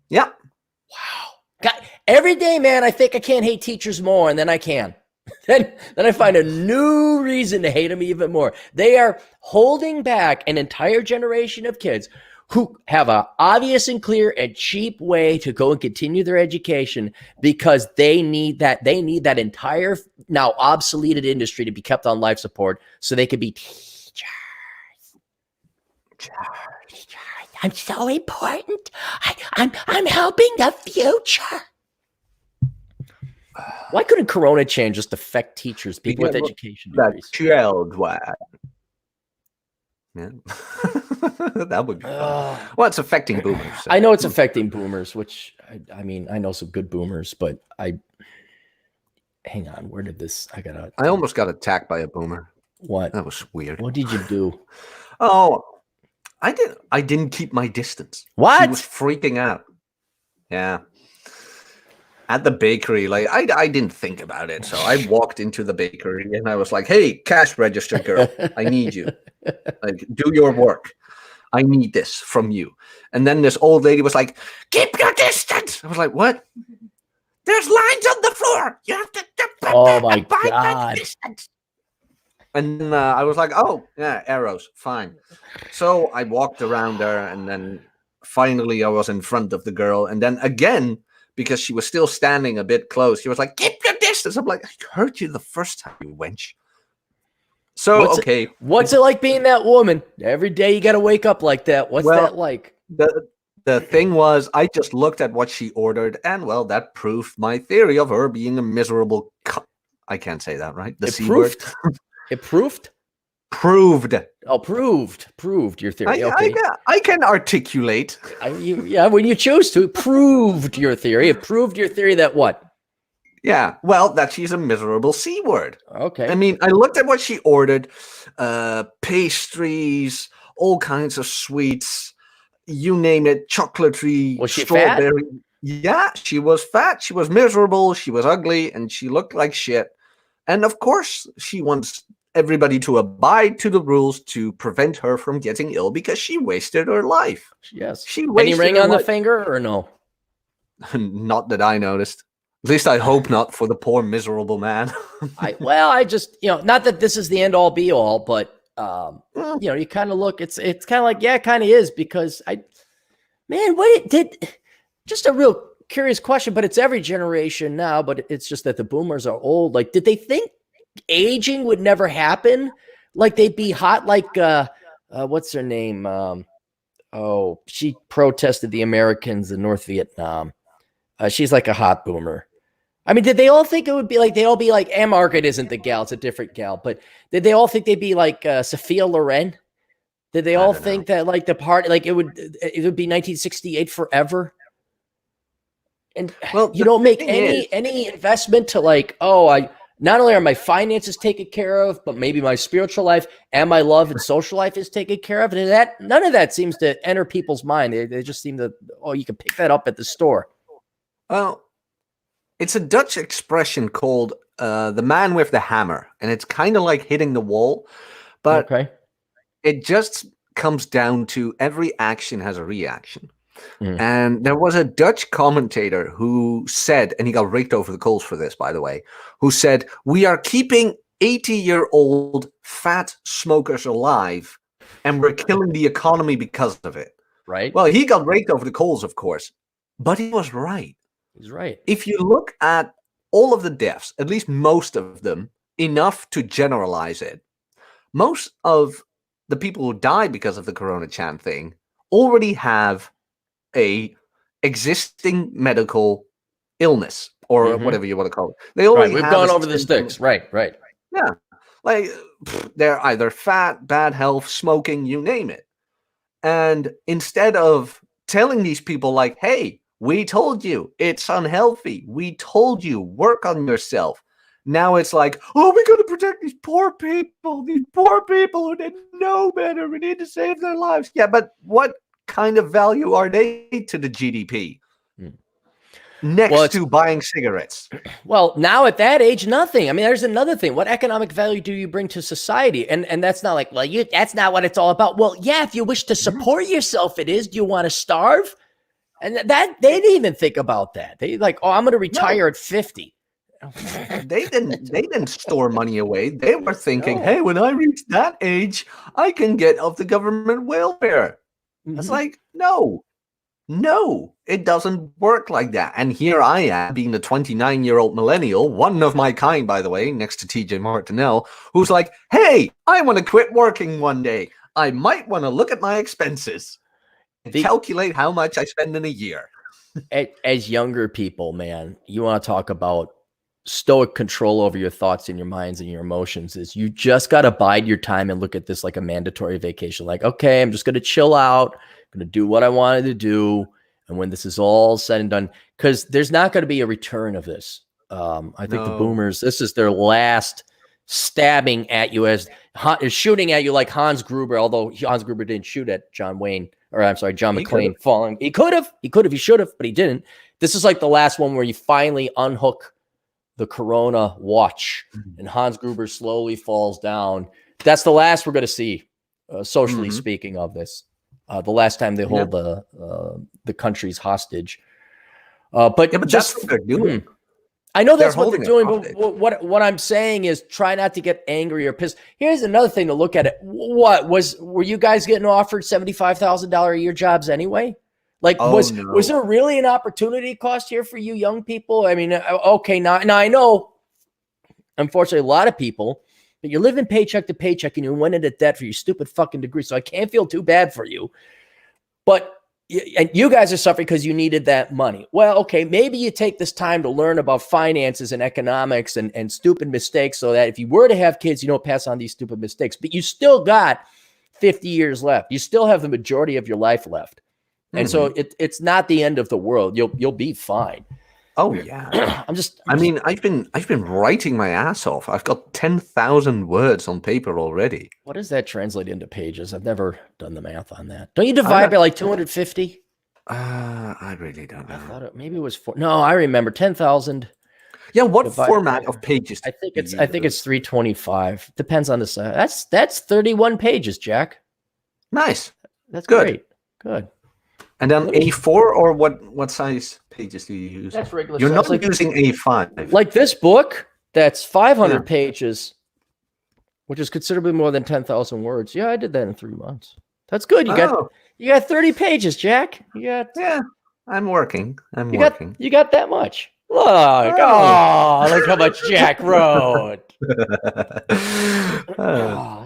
Yeah. Wow. God, every day, man, I think I can't hate teachers more, and then I can. then I find a new reason to hate them even more. They are holding back an entire generation of kids who have an obvious and clear and cheap way to go and continue their education because they need that entire now obsoleted industry to be kept on life support so they could be teachers. I'm so important. I'm helping the future. Why couldn't Coronachan just affect teachers, people with education degrees? Child wide. Yeah. That would be fun. Well, it's affecting boomers. So. I know it's affecting boomers, which I mean, I know some good boomers, but hang on, where did this? I almost got attacked by a boomer. What? That was weird. What did you do? Oh, I didn't keep my distance. What? She was freaking out. Yeah. At the bakery, like I didn't think about it. So I walked into the bakery and I was like, hey, cash register girl, I need you. Like, do your work. I need this from you. And then this old lady was like, keep your distance. I was like, what? There's lines on the floor. You have to oh my God. Distance. And then I was like, oh, yeah, arrows, fine. So I walked around her, and then finally I was in front of the girl. And then again, because she was still standing a bit close, she was like, keep your distance. I'm like, I heard you the first time, you wench. So, what's it like being that woman? Every day you got to wake up like that. What's that like? The The thing was, I just looked at what she ordered, and well, that proved my theory of her being a miserable. I can't say that, right? The C word. It proved. Proved. Oh, proved your theory. Okay, I can articulate. When you choose to, proved your theory. It proved your theory that what? Yeah, well, that she's a miserable C word. Okay. I mean, I looked at what she ordered: pastries, all kinds of sweets, you name it, chocolatey, Was she strawberry. fat? Yeah, she was fat. She was miserable. She was ugly, and she looked like shit. And of course, she wants everybody to abide to the rules to prevent her from getting ill because she wasted her life. Yes. She wasted Any ring her on the life. finger or no? Not that I noticed. At least I hope not for the poor miserable man. I just, not that this is the end all be all, but you kind of look, it's kind of like, yeah, it kind of is, because just a real curious question, but it's every generation now, but it's just that the boomers are old. Like, did they think aging would never happen? Like they'd be hot, like, what's her name? She protested the Americans in North Vietnam. She's like a hot boomer. I mean, did they all think it would be like, they'd all be like, Margaret isn't the gal, it's a different gal, but did they all think they'd be like Sophia Loren? Did they all think that like the party, like it would be 1968 forever? And well, you don't make any investment to like, not only are my finances taken care of, but maybe my spiritual life and my love and social life is taken care of. And that none of that seems to enter people's mind. They just seem to, you can pick that up at the store. Well, it's a Dutch expression called the man with the hammer. And it's kind of like hitting the wall. But it just comes down to every action has a reaction. And there was a Dutch commentator who said, and he got raked over the coals for this, by the way, who said, we are keeping 80-year-old fat smokers alive, and we're killing the economy because of it. Right. Well, he got raked over the coals, of course, but he was right. He's right. If you look at all of the deaths, at least most of them, enough to generalize it, most of the people who died because of the Coronachan thing already have a existing medical illness or whatever you want to call it. They already we've gone over the sticks. Right. Yeah. Like they're either fat, bad health, smoking, you name it. And instead of telling these people like, hey, we told you it's unhealthy. We told you work on yourself. Now it's like, oh, we got to protect these poor people who didn't know better. We need to save their lives. Yeah, but what kind of value are they to the GDP? Next to buying cigarettes. Well, now at that age, nothing. I mean, there's another thing. What economic value do you bring to society? And that's not like, well, that's not what it's all about. Well, yeah, if you wish to support yourself, it is. Do you want to starve? And that they didn't even think about that. They like, I'm going to retire at 50. They didn't store money away. They were thinking, hey, when I reach that age, I can get off the government welfare. It's like, no, it doesn't work like that. And here I am, being the 29-year-old millennial, one of my kind, by the way, next to TJ Martinell, who's like, hey, I want to quit working one day. I might want to look at my expenses and calculate how much I spend in a year. As younger people, man, you want to talk about stoic control over your thoughts and your minds and your emotions. Is you just got to bide your time and look at this like a mandatory vacation. Like, okay, I'm just going to chill out, going to do what I wanted to do. And when this is all said and done, because there's not going to be a return of this. I think the boomers, this is their last stabbing at you as shooting at you like Hans Gruber, although Hans Gruber didn't shoot at John McClane falling. He should have, but he didn't. This is like the last one where you finally unhook the Corona watch and Hans Gruber slowly falls down. That's the last we're going to see, socially speaking, of this. The last time they hold the countries hostage. But just that's what they're doing. I know that's what they're doing, but what I'm saying is try not to get angry or pissed. Here's another thing to look at it. Were you guys getting offered $75,000 a year jobs anyway? Like, was there really an opportunity cost here for you young people? I mean, okay, now I know, unfortunately, a lot of people, but you're living paycheck to paycheck and you went into debt for your stupid fucking degree. So I can't feel too bad for you. But and you guys are suffering because you needed that money. Well, okay, maybe you take this time to learn about finances and economics and stupid mistakes so that if you were to have kids, you don't pass on these stupid mistakes. But you still got 50 years left. You still have the majority of your life left. And so it's not the end of the world. You'll be fine. Oh yeah. I've been writing my ass off. I've got 10,000 words on paper already. What does that translate into pages? I've never done the math on that. Don't you divide by like 250? I really don't know. I thought maybe it was four. No, I remember 10,000. Yeah, what format of pages? I think it's 325. Depends on the size. That's 31 pages, Jack. Nice. That's great. Good. And then A4 or what size pages do you use? That's regular. You're not using A5. Like this book, that's 500 pages, which is considerably more than 10,000 words. Yeah, I did that in 3 months. That's good. You got 30 pages, Jack. I'm working. You got that much. Look, look how much Jack wrote.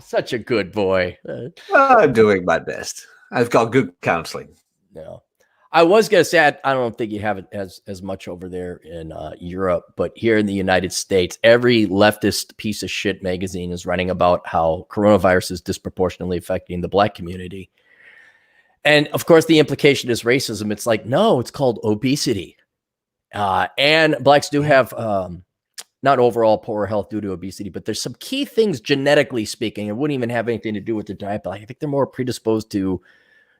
Such a good boy. I'm doing my best. I've got good counseling. No, I was going to say, I don't think you have it as much over there in Europe, but here in the United States, every leftist piece of shit magazine is writing about how coronavirus is disproportionately affecting the Black community. And of course, the implication is racism. It's like, no, it's called obesity. And Blacks do have not overall poorer health due to obesity, but there's some key things genetically speaking. It wouldn't even have anything to do with their diet, but I think they're more predisposed to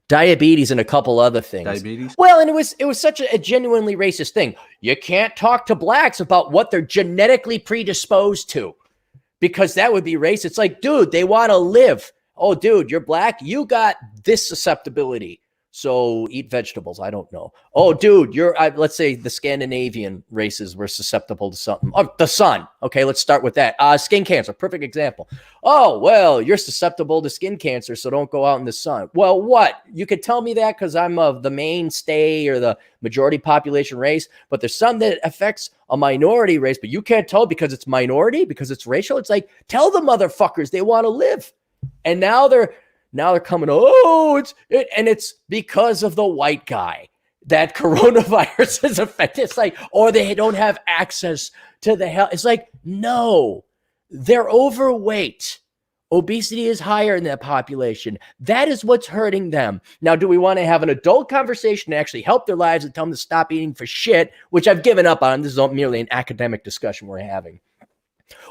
diabetes and a couple other things. Diabetes? Well, and it was such a genuinely racist thing. You can't talk to Blacks about what they're genetically predisposed to because that would be racist. It's like, dude, they want to live. Oh, dude, you're Black. You got this susceptibility. So eat vegetables. I don't know. Oh, dude, let's say the Scandinavian races were susceptible to something. Oh, the sun. Okay, let's start with that. Skin cancer, perfect example. Oh, well, you're susceptible to skin cancer, so don't go out in the sun. Well, what? You could tell me that because I'm of the mainstay or the majority population race, but there's some that affects a minority race, but you can't tell because it's minority, because it's racial. It's like, tell the motherfuckers they want to live. And now they're coming, and it's because of the white guy that coronavirus is affected. It's like, or they don't have access to the health. It's like, no, they're overweight. Obesity is higher in that population. That is what's hurting them. Now, do we want to have an adult conversation to actually help their lives and tell them to stop eating for shit, which I've given up on? This is merely an academic discussion we're having.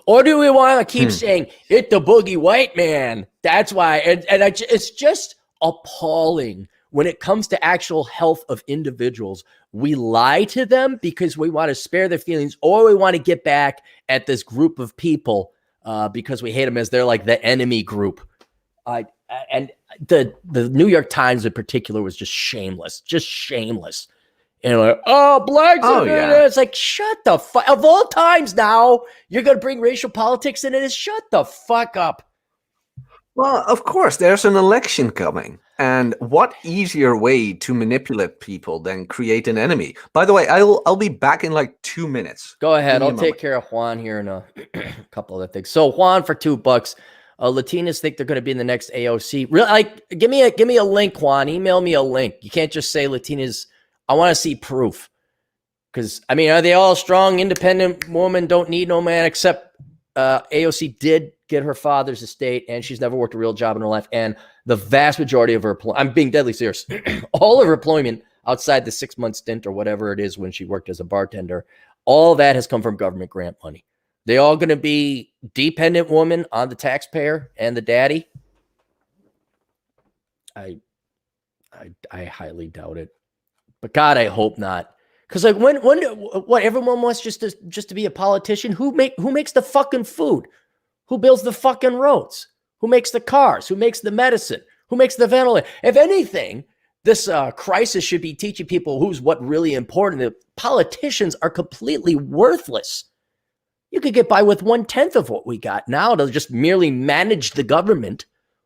Or do we want to keep saying, hit the boogie white man? That's why. It's just appalling when it comes to actual health of individuals. We lie to them because we want to spare their feelings, or we want to get back at this group of people because we hate them as they're like the enemy group. And the New York Times in particular was just shameless. And like, oh, Blacks are good. Yeah. It's like, shut the fuck. Of all times now, you're going to bring racial politics in it. Shut the fuck up. Well, of course, there's an election coming. And what easier way to manipulate people than create an enemy? By the way, I'll be back in like 2 minutes. Go ahead. I'll take care of Juan here in a couple other things. So Juan for $2. Latinas think they're going to be in the next AOC. Really, like, give me a link, Juan. Email me a link. You can't just say Latinas. I want to see proof. Because, I mean, are they all strong, independent women, don't need no man, except AOC did get her father's estate, and she's never worked a real job in her life. And the vast majority of her I'm being deadly serious. All of her employment outside the 6-month stint or whatever it is when she worked as a bartender, all that has come from government grant money. They all going to be dependent women on the taxpayer and the daddy? I highly doubt it. But God, I hope not. Because like what everyone wants just to be a politician. Who makes the fucking food? Who builds the fucking roads? Who makes the cars? Who makes the medicine? Who makes the ventilator? If anything, this crisis should be teaching people who's what really important. The politicians are completely worthless. You could get by with 1/10 of what we got now to just merely manage the government.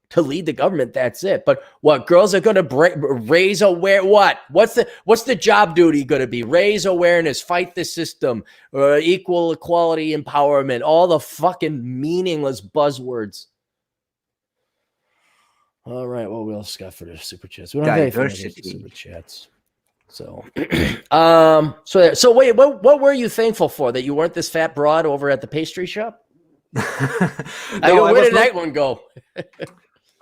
To lead the government, that's it. But what, girls are going to raise awareness? What? What's the job duty going to be? Raise awareness, fight the system, equal equality, empowerment, all the fucking meaningless buzzwords. All right. Well, we also got for the super chats. We don't have any for the super chats. So, so wait, what were you thankful for? That you weren't this fat broad over at the pastry shop? Where did that one go?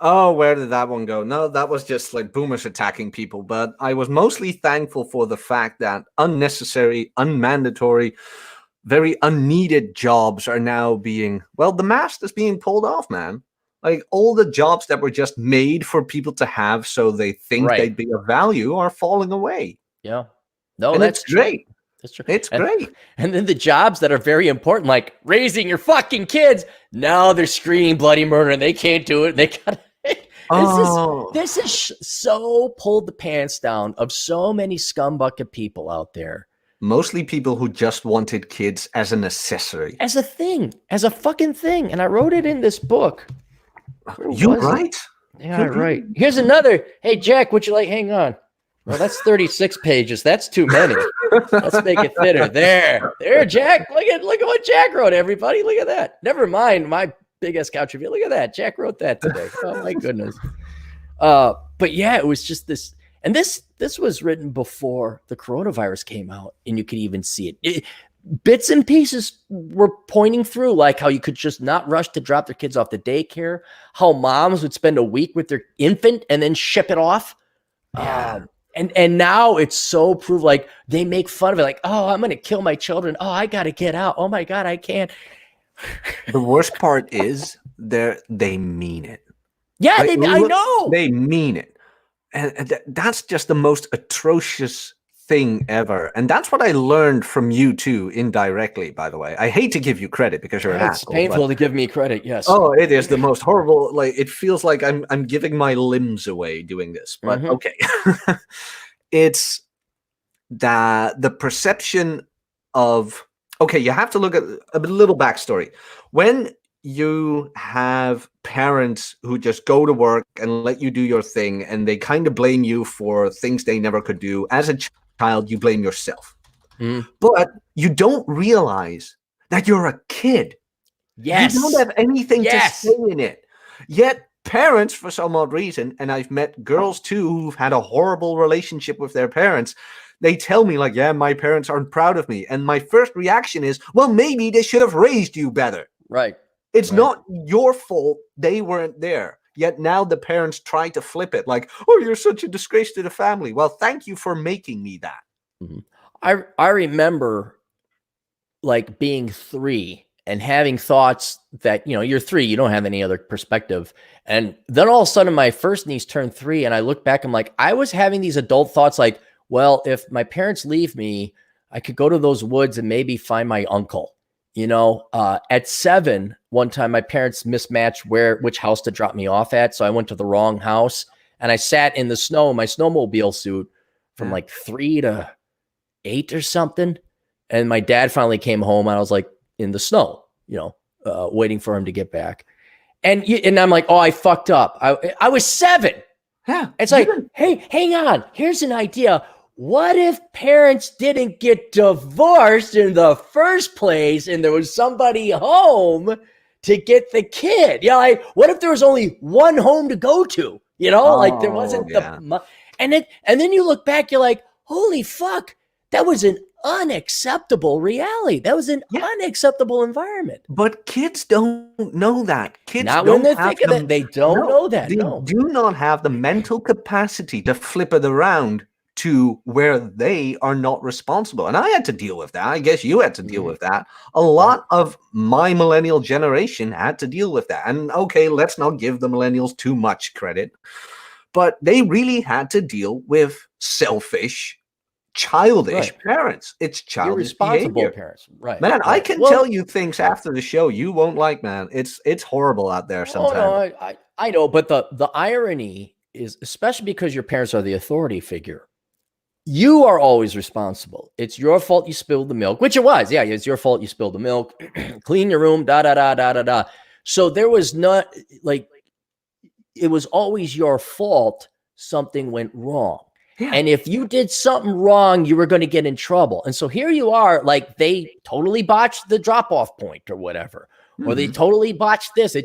Oh, where did that one go? No, that was just like boomers attacking people. But I was mostly thankful for the fact that unnecessary, unmandatory, very unneeded jobs are now being, well, the mask is being pulled off, man. Like all the jobs that were just made for people to have so they think they'd be of value are falling away. Yeah. No, and that's great. That's true. It's great. And then the jobs that are very important, like raising your fucking kids, now they're screaming bloody murder and they can't do it. They got this is so pulled the pants down of so many scumbucket people out there. Mostly people who just wanted kids as an accessory. As a thing. As a fucking thing. And I wrote it in this book. You right? Yeah, right. Here's another. Hey, Jack, would you like? Hang on. Well, that's 36 pages. That's too many. Let's make it thinner. There, Jack. Look at what Jack wrote. Everybody, look at that. Never mind my biggest couch review. Look at that. Jack wrote that today. Oh my goodness. But yeah, it was just this, and this was written before the coronavirus came out, and you could even see it. Bits and pieces were pointing through, like how you could just not rush to drop their kids off the daycare, how moms would spend a week with their infant and then ship it off. Yeah. And now it's so proved, like they make fun of it, like, oh, I'm gonna kill my children. Oh, I gotta get out. Oh my God, I can't. The worst part is they mean it. Yeah, like, I know. They mean it. And that's just the most atrocious thing ever. And that's what I learned from you too, indirectly, by the way. I hate to give you credit because you're an asshole. It's painful to give me credit, yes. Oh, it is the most horrible. Like it feels like I'm giving my limbs away doing this. But okay. It's the perception of, okay, you have to look at a little backstory. When you have parents who just go to work and let you do your thing, and they kind of blame you for things they never could do. As a child, you blame yourself. But you don't realize that you're a kid. Yes. You don't have anything to say in it. Yet parents, for some odd reason, and I've met girls too who've had a horrible relationship with their parents, they tell me like, yeah, my parents aren't proud of me. And my first reaction is, well, maybe they should have raised you better. Right. It's not your fault they weren't there. Yet now the parents try to flip it like, oh, you're such a disgrace to the family. Well, thank you for making me that. I remember like being 3 and having thoughts that, you're 3, you don't have any other perspective. And then all of a sudden my first niece turned 3 and I look back, I'm like, I was having these adult thoughts like, well, if my parents leave me, I could go to those woods and maybe find my uncle. At 7, one time my parents mismatched which house to drop me off at. So I went to the wrong house and I sat in the snow in my snowmobile suit from like 3 to 8 or something. And my dad finally came home and I was like in the snow, waiting for him to get back. And I'm like, oh, I fucked up. I was 7. Yeah. It's like, hey, hang on. Here's an idea. What if parents didn't get divorced in the first place and there was somebody home to get the kid? Like, what if there was only one home to go to? Like there wasn't and then you look back, you're like, holy fuck, that was an unacceptable reality. That was an unacceptable environment. But kids don't know that. Kids not don't when they think of it. They don't know that. They do not have the mental capacity to flip it around to where they are not responsible. And I had to deal with that. I guess you had to deal with that. A lot of my millennial generation had to deal with that. And okay, let's not give the millennials too much credit, but they really had to deal with selfish, childish parents. It's childish irresponsible behavior. Parents. Right. Man, I can tell you things after the show you won't like, man. It's horrible out there sometimes. Oh, no, I know, but the irony is, especially because your parents are the authority figure, you are always responsible. It's your fault you spilled the milk, which it was. Yeah, it's your fault you spilled the milk. Clean your room, da. So there was not like, it was always your fault something went wrong. Yeah. And if you did something wrong, you were going to get in trouble. And so here you are, like they totally botched the drop-off point or whatever. or they totally botched this.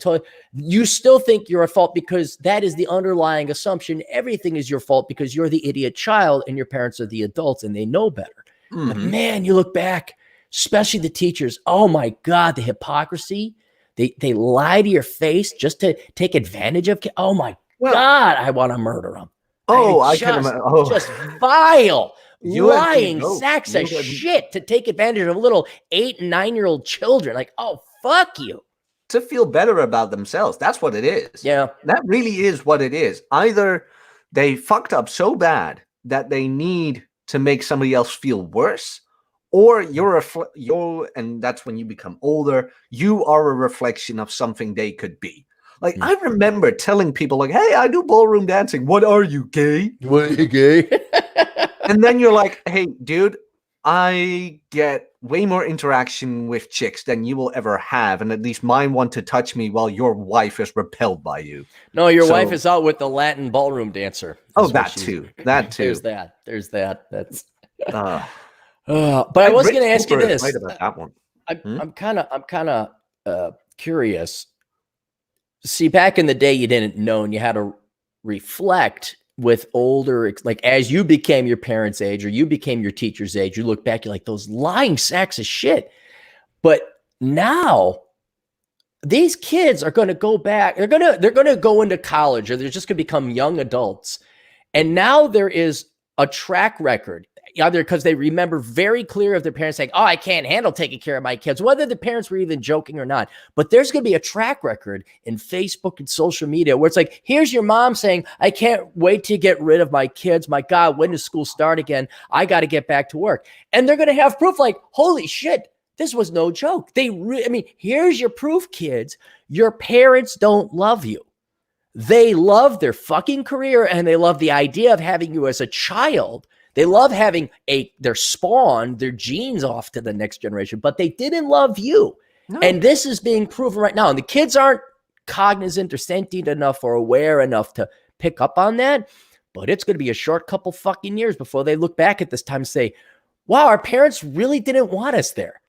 You still think you're at fault because that is the underlying assumption. Everything is your fault because you're the idiot child and your parents are the adults and they know better. But man, you look back, especially the teachers. Oh my God, the hypocrisy. They lie to your face just to take advantage of. Oh my God, I want to murder them. Oh, I can imagine. Oh. Just vile, lying sacks of shit to take advantage of little 8 and 9-year-old children. Like, oh, fuck you. To feel better about themselves. That's what it is. Yeah. That really is what it is. Either they fucked up so bad that they need to make somebody else feel worse, or and that's when you become older, you are a reflection of something they could be. Like, I remember telling people, like, hey, I do ballroom dancing. What are you, gay? What are you, gay? And then you're like, hey, dude, I get way more interaction with chicks than you will ever have. And at least mine want to touch me while your wife is repelled by you. No, your wife is out with the Latin ballroom dancer. Oh, that too. That too. There's that. That's... but I was going to ask you this. Right about that one. I'm kind of curious. See, back in the day, you didn't know, and you had to reflect with older, like as you became your parents' age or you became your teacher's age, you look back, you're like, those lying sacks of shit. But now these kids are going to go back. They're going to go into college, or they're just going to become young adults. And now there is a track record, either because they remember very clear of their parents saying, oh, I can't handle taking care of my kids, whether the parents were even joking or not. But there's going to be a track record in Facebook and social media where it's like, here's your mom saying, I can't wait to get rid of my kids. My God, when does school start again? I got to get back to work. And they're going to have proof like, holy shit, this was no joke. Here's your proof, kids. Your parents don't love you. They love their fucking career, and they love the idea of having you as a child. They love having their spawn, their genes off to the next generation, but they didn't love you. No. And this is being proven right now. And the kids aren't cognizant or sentient enough or aware enough to pick up on that. But it's going to be a short couple fucking years before they look back at this time and say, wow, our parents really didn't want us there.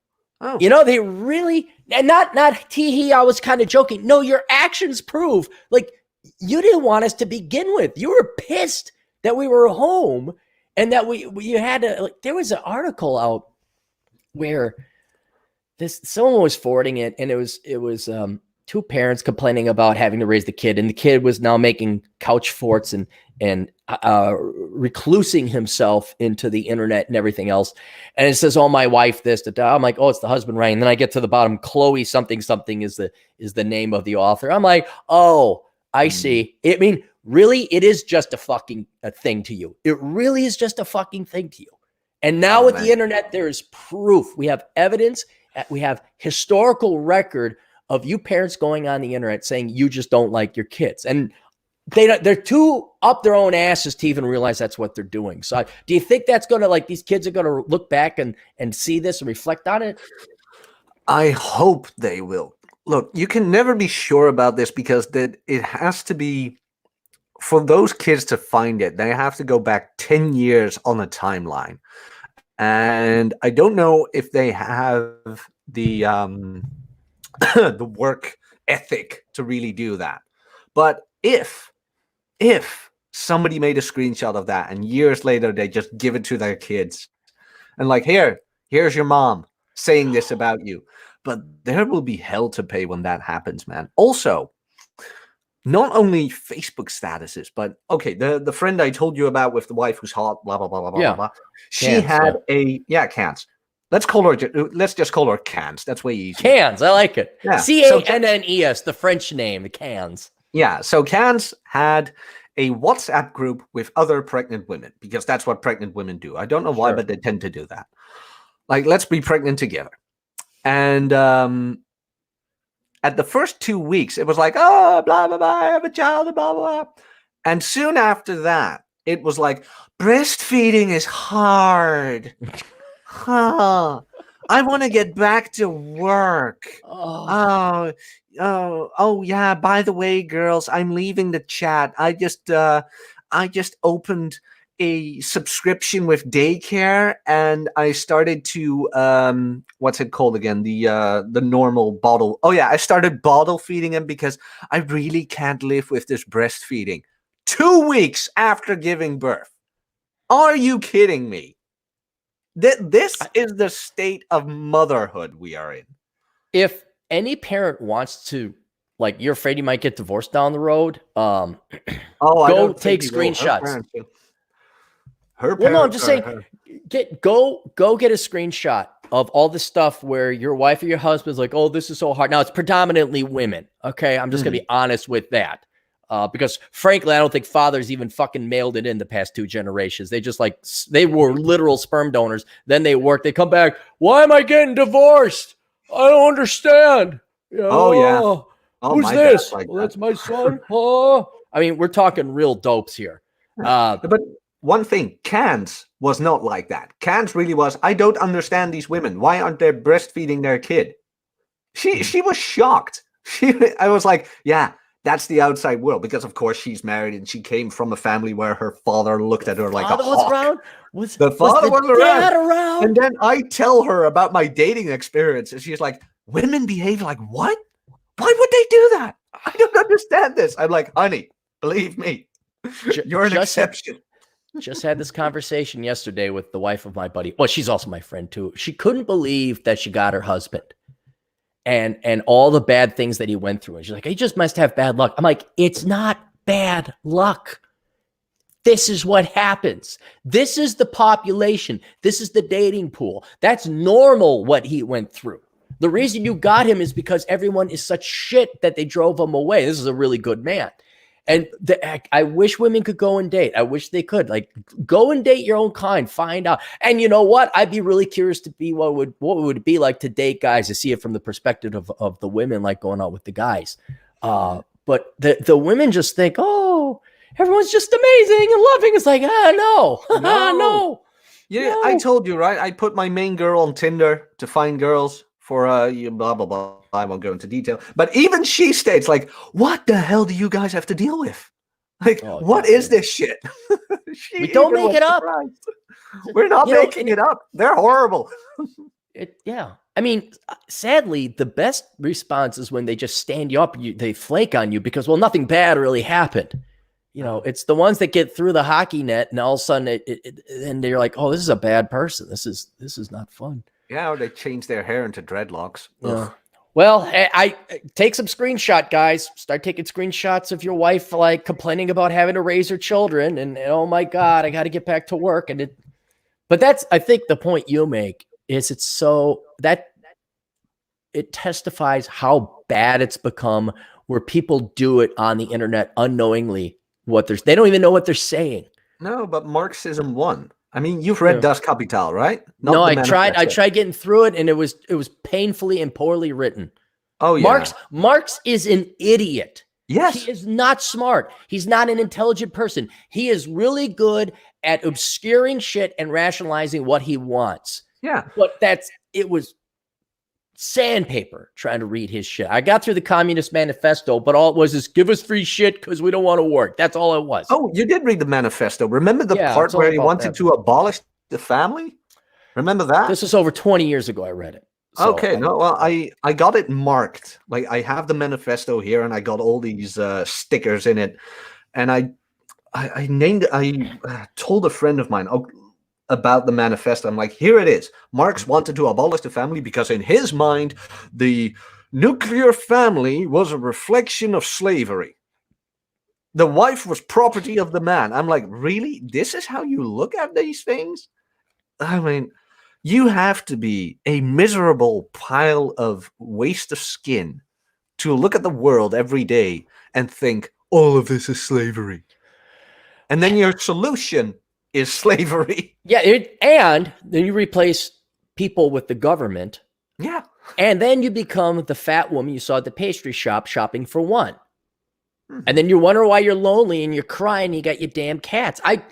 Oh. They really, and not tee-hee, I was kind of joking. No, your actions prove, like, you didn't want us to begin with. You were pissed that we were home. And that you had to, like, there was an article out where someone was forwarding it, and it was 2 parents complaining about having to raise the kid, and the kid was now making couch forts and reclusing himself into the internet and everything else. And it says, "Oh, my wife, this, that." I'm like, "Oh, it's the husband, right?" And then I get to the bottom, Chloe something is the name of the author. I'm like, "Oh, I see." Really, it is just a fucking thing to you. It really is just a fucking thing to you. And now with the internet, there is proof. We have evidence. We have historical record of you parents going on the internet saying you just don't like your kids. And they're too up their own asses to even realize that's what they're doing. So do you think that's going to, like, these kids are going to look back and see this and reflect on it? I hope they will. Look, you can never be sure about this because it has to be, for those kids to find it, they have to go back 10 years on a timeline. And I don't know if they have the the work ethic to really do that. But if somebody made a screenshot of that and years later they just give it to their kids and like, here's your mom saying this about you. But there will be hell to pay when that happens, man. Also, not only Facebook statuses, but okay, the friend I told you about with the wife who's hot, blah blah blah blah blah blah. She had Cans. Let's just call her Cans. That's way easier. Cans, I like it. Yeah. Cannes, the French name, the Cans. Yeah. So Cans had a WhatsApp group with other pregnant women because that's what pregnant women do. I don't know why, but they tend to do that. Like, let's be pregnant together. And at the first 2 weeks, it was like, oh, blah, blah, blah, I have a child, blah, blah, blah. And soon after that, it was like, breastfeeding is hard. I want to get back to work. Oh, yeah, by the way, girls, I'm leaving the chat. I just opened a subscription with daycare, and I started to what's it called again? The normal bottle. Oh yeah, I started bottle feeding him because I really can't live with this breastfeeding. 2 weeks after giving birth. Are you kidding me? This is the state of motherhood we are in. If any parent wants to, like, you're afraid you might get divorced down the road, go take screenshots. Well, no, I'm just saying, go get a screenshot of all the stuff where your wife or your husband's like, oh, this is so hard. Now, it's predominantly women, okay? I'm just going to be honest with that. Because frankly, I don't think fathers even fucking mailed it in the past 2 generations. They just they were literal sperm donors. Then they work. They come back. Why am I getting divorced? I don't understand. Oh yeah. Oh, who's this? Well, that's my son. Oh, I mean, we're talking real dopes here. But one thing, Cans was not like that. Cans really was, I don't understand these women. Why aren't they breastfeeding their kid? She was shocked. I was like, yeah. That's the outside world, because of course she's married and she came from a family where her father looked at her like a hawk. The father was around. And then I tell her about my dating experience, and she's like, women behave like what? Why would they do that? I don't understand this. I'm like, honey, believe me, you're an exception. Just had this conversation yesterday with the wife of my buddy. Well, she's also my friend too. She couldn't believe that she got her husband. And all the bad things that he went through. And she's like, he just must have bad luck. I'm like, it's not bad luck. This is what happens. This is the population. This is the dating pool. That's normal what he went through. The reason you got him is because everyone is such shit that they drove him away. This is a really good man. And I wish women could go and date. I wish they could. Like, go and date your own kind. Find out. And you know what? I'd be really curious to be what would it be like to date guys, to see it from the perspective of the women, like going out with the guys. But the women just think, oh, everyone's just amazing and loving. It's like, no. No. Yeah, no. I told you, right? I put my main girl on Tinder to find girls for blah, blah, blah. I won't go into detail, but even she states, like, what the hell do you guys have to deal with? Like, what is this shit? We don't make it up. We're not making it up. They're horrible. Yeah. I mean, sadly, the best response is when they just stand you up, they flake on you because, well, nothing bad really happened. It's the ones that get through the hockey net and all of a sudden and they're like, oh, this is a bad person. This is not fun. Yeah, or they change their hair into dreadlocks. Yeah. Well, I take some screenshot, guys. Start taking screenshots of your wife, like, complaining about having to raise her children, and oh my God, I got to get back to work. But that's, I think, the point you make is it's so that it testifies how bad it's become, where people do it on the internet unknowingly. They don't even know what they're saying. No, but Marxism won. I mean, you've read Das Kapital, right? No, I tried getting through it, and it was painfully and poorly written. Oh, yeah. Marx is an idiot. Yes. He is not smart. He's not an intelligent person. He is really good at obscuring shit and rationalizing what he wants. Yeah. But it was sandpaper trying to read his shit. I got through the Communist Manifesto, but all it was is give us free shit because we don't want to work. That's all it was. Oh, you did read the manifesto. Remember the part where he wanted to abolish the family? Remember that? This was over 20 years ago I read it. So, okay, well, I got it marked. Like, I have the manifesto here, and I got all these stickers in it. And I told a friend of mine about the manifesto. I'm like, here it is. Marx wanted to abolish the family because in his mind, the nuclear family was a reflection of slavery. The wife was property of the man. I'm like, really? This is how you look at these things? I mean, you have to be a miserable pile of waste of skin to look at the world every day and think, all of this is slavery. And then your solution is slavery. Yeah, and then you replace people with the government. Yeah. And then you become the fat woman you saw at the pastry shop shopping for one. Mm-hmm. And then you wonder why you're lonely and you're crying and you got your damn cats. I'm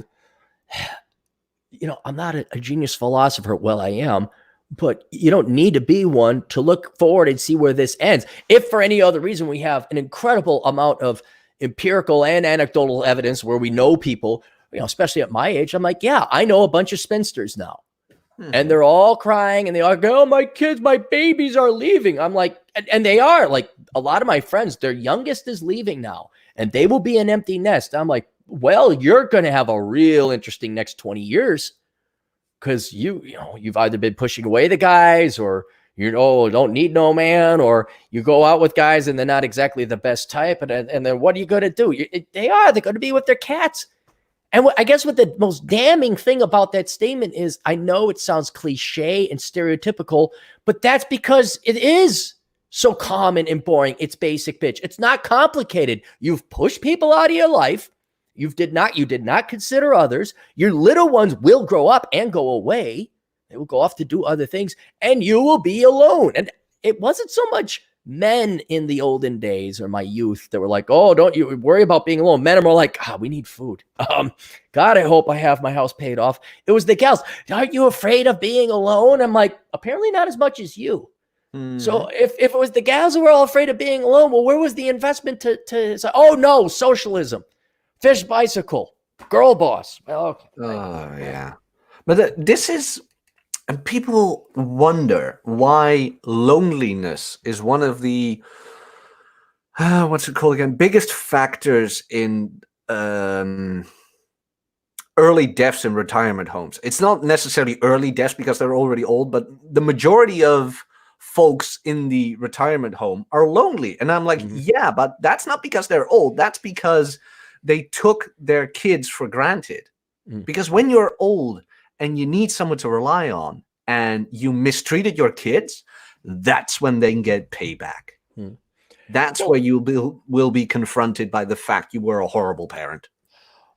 not a genius philosopher. Well, I am. But you don't need to be one to look forward and see where this ends. If for any other reason, we have an incredible amount of empirical and anecdotal evidence where we know people especially at my age, I'm like, yeah, I know a bunch of spinsters now. And they're all crying and they all go, oh, my kids, my babies are leaving. I'm like, and they are like a lot of my friends, their youngest is leaving now and they will be an empty nest. I'm like, well, you're going to have a real interesting next 20 years because you've either been pushing away the guys or don't need no man, or you go out with guys and they're not exactly the best type. And then what are you going to do? They're going to be with their cats. And I guess what the most damning thing about that statement is, I know it sounds cliche and stereotypical, but that's because it is so common and boring. It's basic bitch. It's not complicated. You've pushed people out of your life. You did not consider others. Your little ones will grow up and go away. They will go off to do other things and you will be alone. And it wasn't so much men in the olden days or my youth that were like, oh, don't you worry about being alone. Men are more like, we need food. God, I hope I have my house paid off. It was the gals. Aren't you afraid of being alone? I'm like, apparently not as much as you. So if it was the gals who were all afraid of being alone, well, where was the investment to say, oh no, socialism, fish bicycle, girl boss. Well, okay. Oh yeah. But this is, and people wonder why loneliness is one of the, what's it called again? Biggest factors in early deaths in retirement homes. It's not necessarily early deaths because they're already old, but the majority of folks in the retirement home are lonely. And I'm like, yeah, but that's not because they're old. That's because they took their kids for granted. Because when you're old, and you need someone to rely on, and you mistreated your kids, that's when they can get payback. That's where you will be confronted by the fact you were a horrible parent.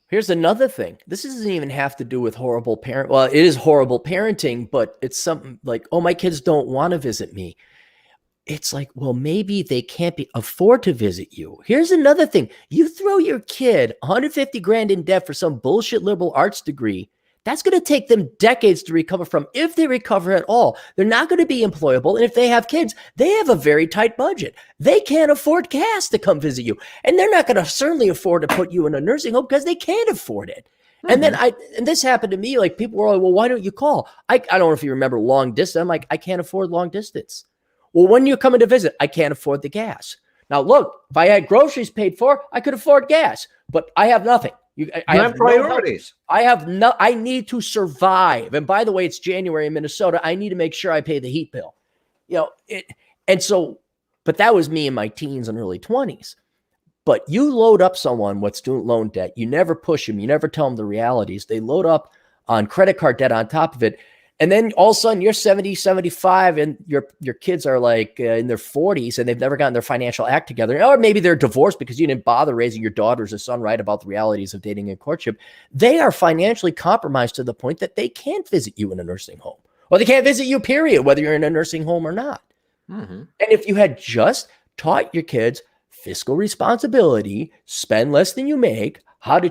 Here's another thing. This doesn't even have to do with horrible parent. Well, it is horrible parenting, but it's something like, oh, my kids don't want to visit me. It's like, well, maybe they can't afford to visit you. Here's another thing. You throw your kid 150 grand in debt for some bullshit liberal arts degree. That's going to take them decades to recover from, if they recover at all. They're not going to be employable. And if they have kids, they have a very tight budget. They can't afford gas to come visit you. And they're not going to certainly afford to put you in a nursing home because they can't afford it. And then and this happened to me, like people were like, well, why don't you call? I don't know if you remember long distance. I'm like, I can't afford long distance. Well, when you're coming to visit, I can't afford the gas. Now, look, if I had groceries paid for, I could afford gas, but I have nothing. I have priorities. I need to survive. And by the way, it's January in Minnesota. I need to make sure I pay the heat bill. But that was me in my teens and early 20s. But you load up someone with student loan debt. You never push them. You never tell them the realities. They load up on credit card debt on top of it. And then all of a sudden you're 70, 75 and your kids are like in their 40s and they've never gotten their financial act together. Or maybe they're divorced because you didn't bother raising your daughters or son right about the realities of dating and courtship. They are financially compromised to the point that they can't visit you in a nursing home, or they can't visit you, period, whether you're in a nursing home or not. And if you had just taught your kids fiscal responsibility, spend less than you make, how to,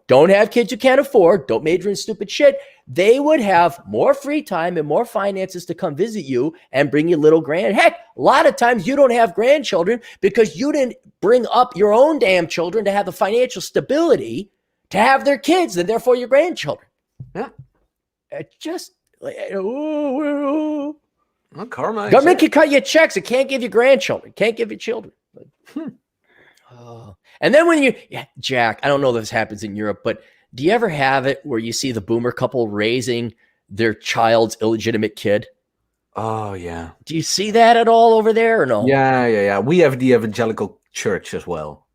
don't have kids you can't afford, don't major in stupid shit, they would have more free time and more finances to come visit you and bring you little Heck, a lot of times you don't have grandchildren because you didn't bring up your own damn children to have the financial stability to have their kids and therefore your grandchildren. Yeah. It just like, well, karma. Government can cut you checks. It can't give you grandchildren. Can't give you children. And then Jack, I don't know if this happens in Europe, but do you ever have it where you see the boomer couple raising their child's illegitimate kid? Oh, yeah. Do you see that at all over there or no? Yeah. We have the evangelical church as well.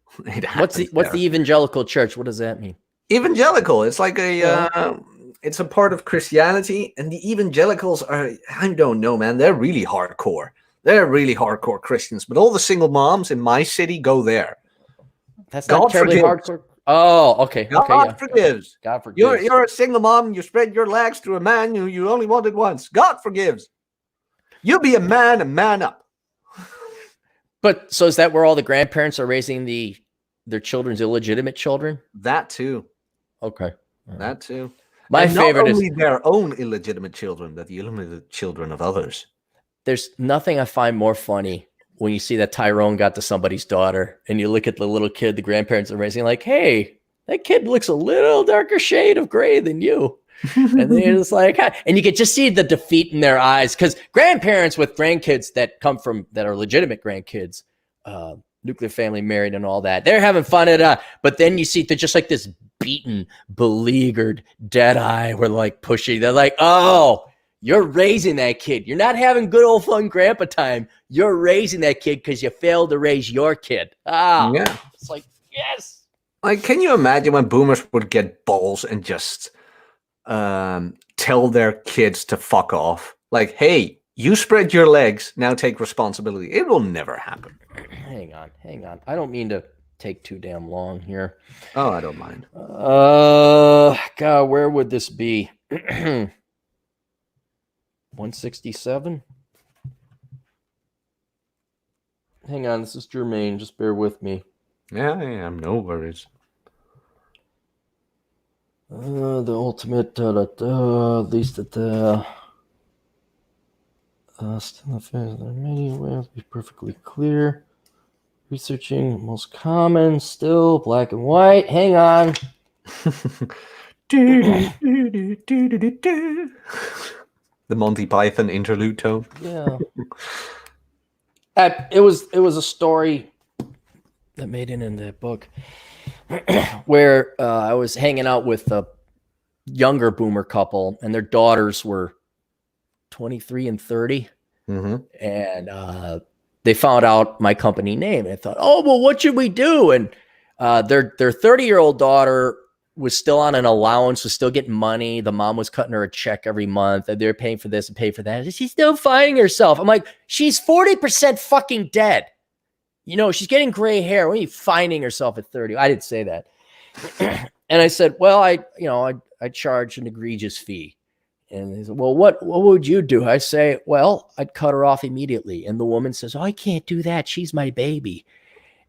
What's the evangelical church? What does that mean? Evangelical. It's like it's a part of Christianity, and the evangelicals are, I don't know, man. They're really hardcore. They're really hardcore Christians, but all the single moms in my city go there. That's not terribly hardcore. Oh, okay. God forgives. God forgives. You're a single mom. And you spread your legs to a man who you only wanted once. God forgives. You be a man and man up. But so is that where all the grandparents are raising their children's illegitimate children? That too. Okay. That too. My favorite not only their own illegitimate children, but the illegitimate children of others. There's nothing I find more funny when you see that Tyrone got to somebody's daughter and you look at the little kid the grandparents are raising, like, hey, that kid looks a little darker shade of gray than you. And they're just like, and you could just see the defeat in their eyes, because grandparents with grandkids that are legitimate grandkids, nuclear family, married and all that, they're having fun at but then you see they're just like this beaten, beleaguered, dead eye. We're like pushing. They're like, oh, you're raising that kid. You're not having good old fun grandpa time. You're raising that kid because you failed to raise your kid. Yeah. It's like, yes. Like, can you imagine when boomers would get balls and just tell their kids to fuck off? Like, hey, you spread your legs, now take responsibility. It will never happen. Hang on. I don't mean to take too damn long here. Oh, I don't mind. God, where would this be? 167. Hang on, this is Jermaine. Just bear with me. Yeah, no worries. The ultimate, at least still affairs. There are many ways to be perfectly clear. Researching most common, still black and white. Hang on. The Monty Python interlude tone. Yeah. It was a story that made it in that book where I was hanging out with a younger boomer couple, and their daughters were 23 and 30. Mm-hmm. And they found out my company name, and I thought, oh, well, what should we do? And their 30-year-old daughter was still on an allowance, was still getting money. The mom was cutting her a check every month, and they're paying for this and paying for that. She's still finding herself. I'm like, she's 40% fucking dead. You know, she's getting gray hair. When are you finding herself at 30? I didn't say that. And I said, well, I charge an egregious fee. And they said, well, what would you do? I say, well, I'd cut her off immediately. And the woman says, oh, I can't do that. She's my baby.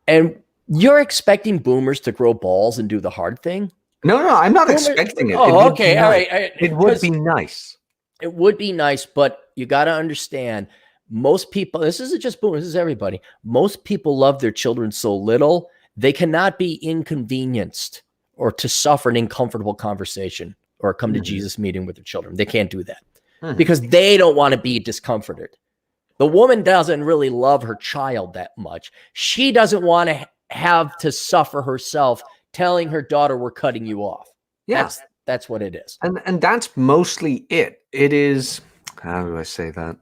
And you're expecting boomers to grow balls and do the hard thing? No, I'm not expecting it. Oh, okay. All right. It would be nice. It would be nice, but you got to understand, most people, this isn't just boomers, this is everybody. Most people love their children so little, they cannot be inconvenienced or to suffer an uncomfortable conversation or come to Jesus meeting with their children. They can't do that because they don't want to be discomforted. The woman doesn't really love her child that much. She doesn't want to have to suffer herself telling her daughter, we're cutting you off. Yeah. That's what it is. And that's mostly it. It is, how do I say that?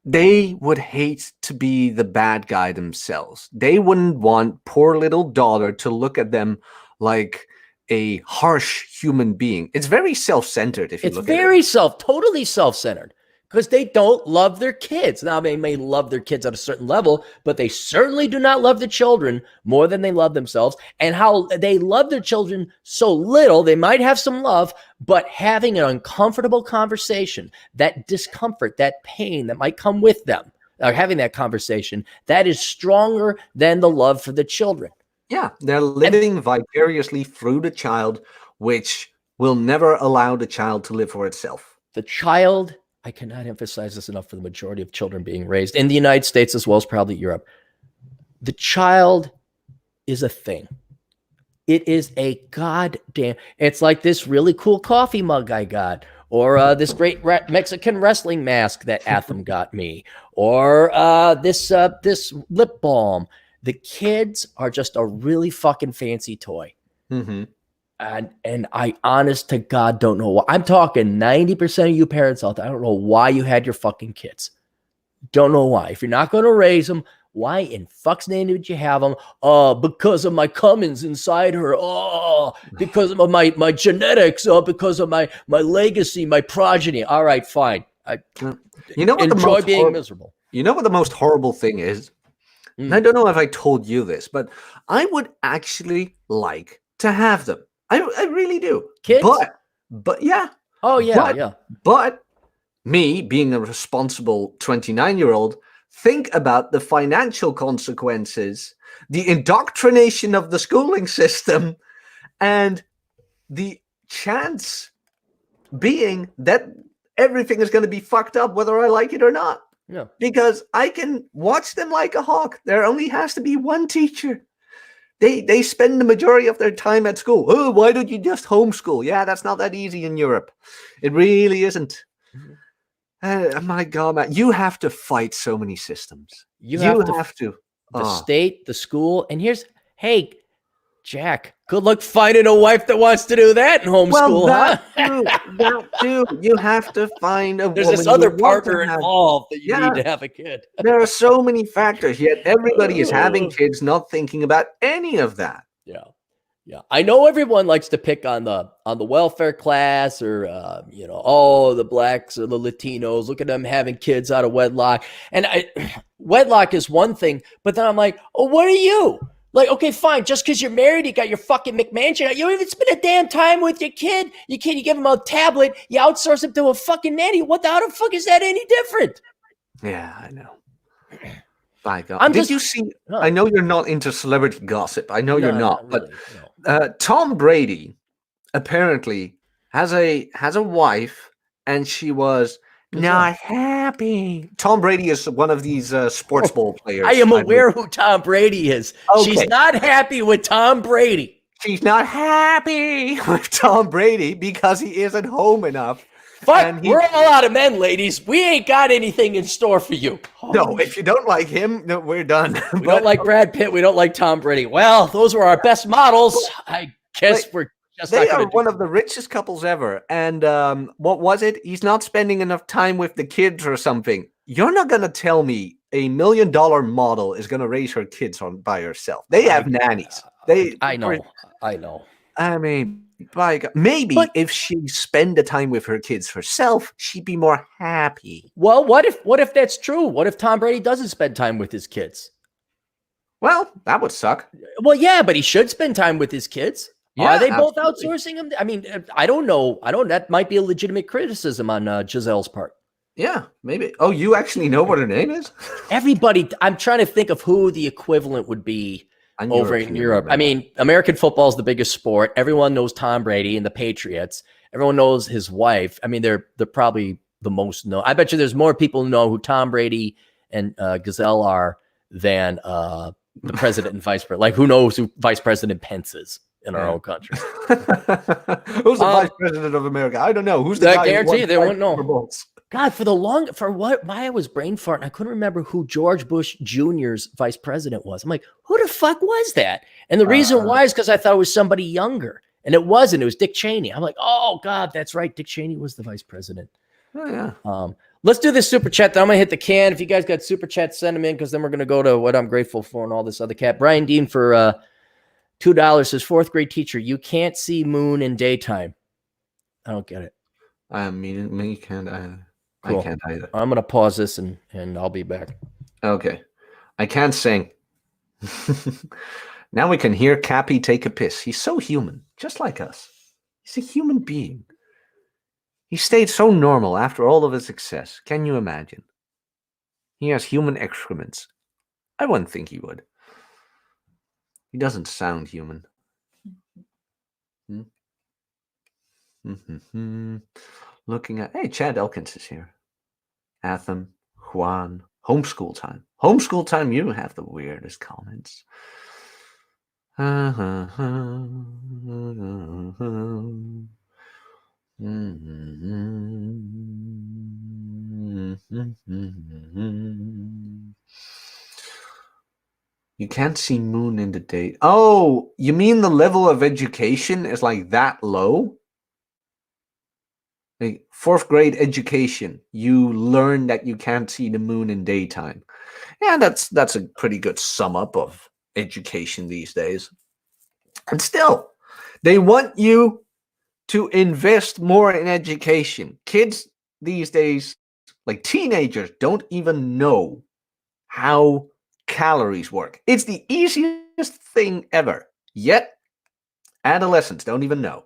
They would hate to be the bad guy themselves. They wouldn't want poor little daughter to look at them like a harsh human being. It's very self-centered if you look at it. It's totally self-centered. Because they don't love their kids. Now, they may love their kids at a certain level, but they certainly do not love the children more than they love themselves. And how they love their children so little, they might have some love, but having an uncomfortable conversation, that discomfort, that pain that might come with them, or having that conversation, that is stronger than the love for the children. Yeah, they're living vicariously through the child, which will never allow the child to live for itself. The child... I cannot emphasize this enough for the majority of children being raised in the United States as well as probably Europe. The child is a thing. It is a goddamn, it's like this really cool coffee mug I got, or this great Mexican wrestling mask that Atham got me, or this lip balm. The kids are just a really fucking fancy toy. Mm-hmm. And I, honest to God, don't know why. I'm talking 90% of you parents out there. I don't know why you had your fucking kids. Don't know why. If you're not going to raise them, why in fuck's name did you have them? Because of my Cummins inside her. Oh, because of my genetics. Because of my legacy, my progeny. All right, fine. You know what enjoy being miserable. You know what the most horrible thing is? And I don't know if I told you this, but I would actually like to have them. I really do. Kids? But yeah. Oh, yeah, But me, being a responsible 29-year-old, think about the financial consequences, the indoctrination of the schooling system, and the chance being that everything is going to be fucked up whether I like it or not. Yeah. Because I can watch them like a hawk. There only has to be one teacher. They spend the majority of their time at school. Oh, why don't you just homeschool? Yeah, that's not that easy in Europe. It really isn't. My God, man, you have to fight so many systems. You have to. The state, the school, and hey, Jack, good luck finding a wife that wants to do that in homeschool, that too. You have to find a There's woman. this other partner involved that you need to have a kid. There are so many factors, yet everybody is having kids, not thinking about any of that. Yeah. Yeah. I know everyone likes to pick on the welfare class or, the blacks or the Latinos. Look at them having kids out of wedlock. And wedlock is one thing, but then I'm like, oh, what are you? Like, okay, fine. Just because you're married, you got your fucking McMansion. You don't even spend a damn time with your kid. You give him a tablet. You outsource him to a fucking nanny. How the fuck is that any different? Yeah, I know. By God. Did you see? I know you're not into celebrity gossip. I know you're not. Really, but Tom Brady apparently has a wife, and she was not happy. Tom Brady is one of these sports ball players. I am aware who Tom Brady is. Okay. She's not happy with Tom Brady. She's not happy with Tom Brady because he isn't home enough. But we're all out of men, ladies. We ain't got anything in store for you. No, if you don't like him, no, we're done. We don't like Brad Pitt. We don't like Tom Brady. Well, those were our best models. I guess they are one of the richest couples ever. And what was it? He's not spending enough time with the kids or something. You're not going to tell me $1 million model is going to raise her kids by herself. They have nannies. I know. I mean, by God, maybe if she spend the time with her kids herself, she'd be more happy. Well, what if that's true? What if Tom Brady doesn't spend time with his kids? Well, that would suck. Well, yeah, but he should spend time with his kids. Yeah, are they both outsourcing him? I mean, I don't know. That might be a legitimate criticism on Giselle's part. Yeah, maybe. Oh, you actually know what her name is? Everybody. I'm trying to think of who the equivalent would be over in Europe. I mean, American football is the biggest sport. Everyone knows Tom Brady and the Patriots. Everyone knows his wife. I mean, they're probably the most known. I bet you there's more people who know who Tom Brady and Giselle are than the president and vice president. Like, who knows who Vice President Pence is in our own country? Who's the vice president of America? I don't know. Who's the guy? I guarantee they wouldn't know. God, why I was brain farting, I couldn't remember who George Bush Jr.'s vice president was. I'm like, who the fuck was that? And the reason why is because I thought it was somebody younger, and it wasn't. It was Dick Cheney. I'm like, oh God, that's right. Dick Cheney was the vice president. Oh yeah. Let's do this super chat. Then I'm gonna hit the can. If you guys got super chats, send them in, because then we're gonna go to what I'm grateful for and all this other cat. Brian Dean for $2 says, fourth grade teacher, you can't see moon in daytime. I don't get it. I mean, me can't either. Cool. I can't either. I'm gonna pause this and I'll be back. Okay. I can't sing. Now we can hear Cappy take a piss. He's so human, just like us. He's a human being. He stayed so normal after all of his success. Can you imagine? He has human excrements. I wouldn't think he would. He doesn't sound human. Looking at... Hey, Chad Elkins is here. Atham, Juan, homeschool time. Homeschool time, you have the weirdest comments. You can't see moon in the day. Oh, you mean the level of education is like that low? Like fourth grade education, you learn that you can't see the moon in daytime. Yeah, that's a pretty good sum up of education these days. And still, they want you to invest more in education. Kids these days, like teenagers, don't even know how calories work. It's the easiest thing ever. Yet, adolescents don't even know.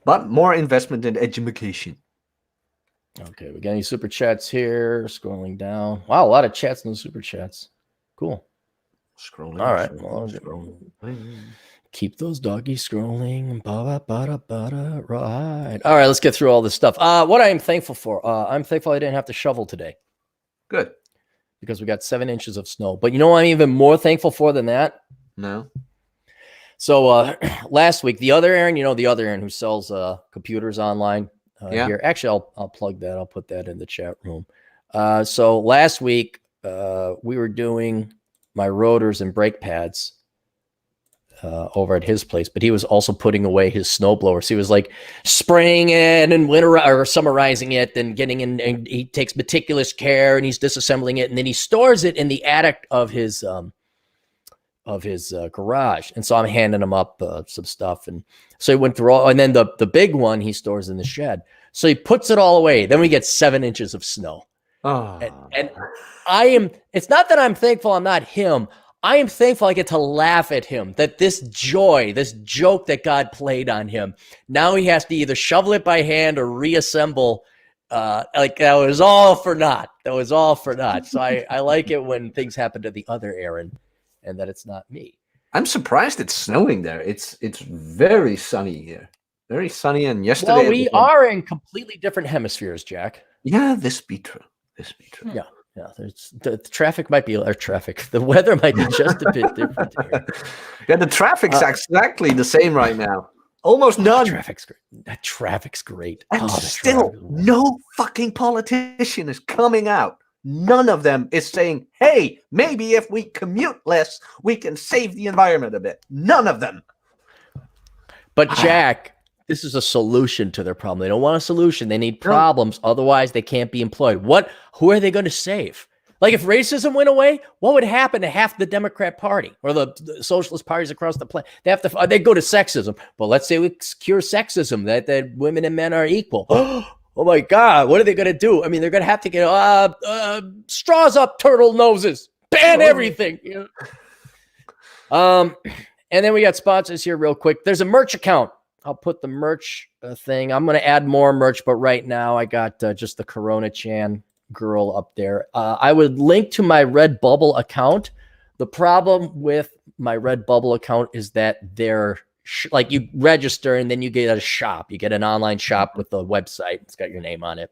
But more investment in education. Okay, we got any super chats here? Scrolling down. Wow, a lot of chats in the super chats. Cool. Scrolling. All right. Scrolling. Keep those doggies scrolling. Right. All right, let's get through all this stuff. What I am thankful for. I'm thankful I didn't have to shovel today. Good. Because we got 7 inches of snow. But you know what I'm even more thankful for than that? No. So last week, the other Aaron, the other Aaron who sells computers online here. Actually, I'll plug that. I'll put that in the chat room. So last week, we were doing my rotors and brake pads over at his place, but he was also putting away his snowblower. So he was like spraying it and summarizing it and getting in, and he takes meticulous care and he's disassembling it. And then he stores it in the attic of his garage. And so I'm handing him up some stuff. And so he went through all, and then the big one he stores in the shed. So he puts it all away. Then we get 7 inches of snow. Oh. And it's not that I'm thankful I'm not him. I am thankful I get to laugh at him, that this joke that God played on him, now he has to either shovel it by hand or reassemble. Like that was all for naught. So I like it when things happen to the other Aaron and that it's not me. I'm surprised it's snowing there. It's very sunny here. Very sunny. And yesterday. Well, we are in completely different hemispheres, Jack. Yeah, this be true. Yeah. Yeah, the traffic might be, or the weather might be just a bit different here. Yeah, the traffic's exactly the same right now. Almost none. Traffic's great. That traffic's great. And still, no fucking politician is coming out. None of them is saying, hey, maybe if we commute less, we can save the environment a bit. None of them. But Jack, this is a solution to their problem. They don't want a solution. They need problems. Otherwise, they can't be employed. Who are they going to save? Like if racism went away, what would happen to half the Democrat Party or the socialist parties across the planet? They go to sexism. But let's say we cure sexism, that women and men are equal. Oh my God, what are they going to do? I mean, they're going to have to get straws up turtle noses, ban everything. And then we got sponsors here real quick. There's a merch account. I'll put the merch thing. I'm going to add more merch, but right now I got just the Coronachan girl up there. I would link to my Redbubble account. The problem with my Redbubble account is that they're like you register and then you get a shop. You get an online shop with the website. It's got your name on it.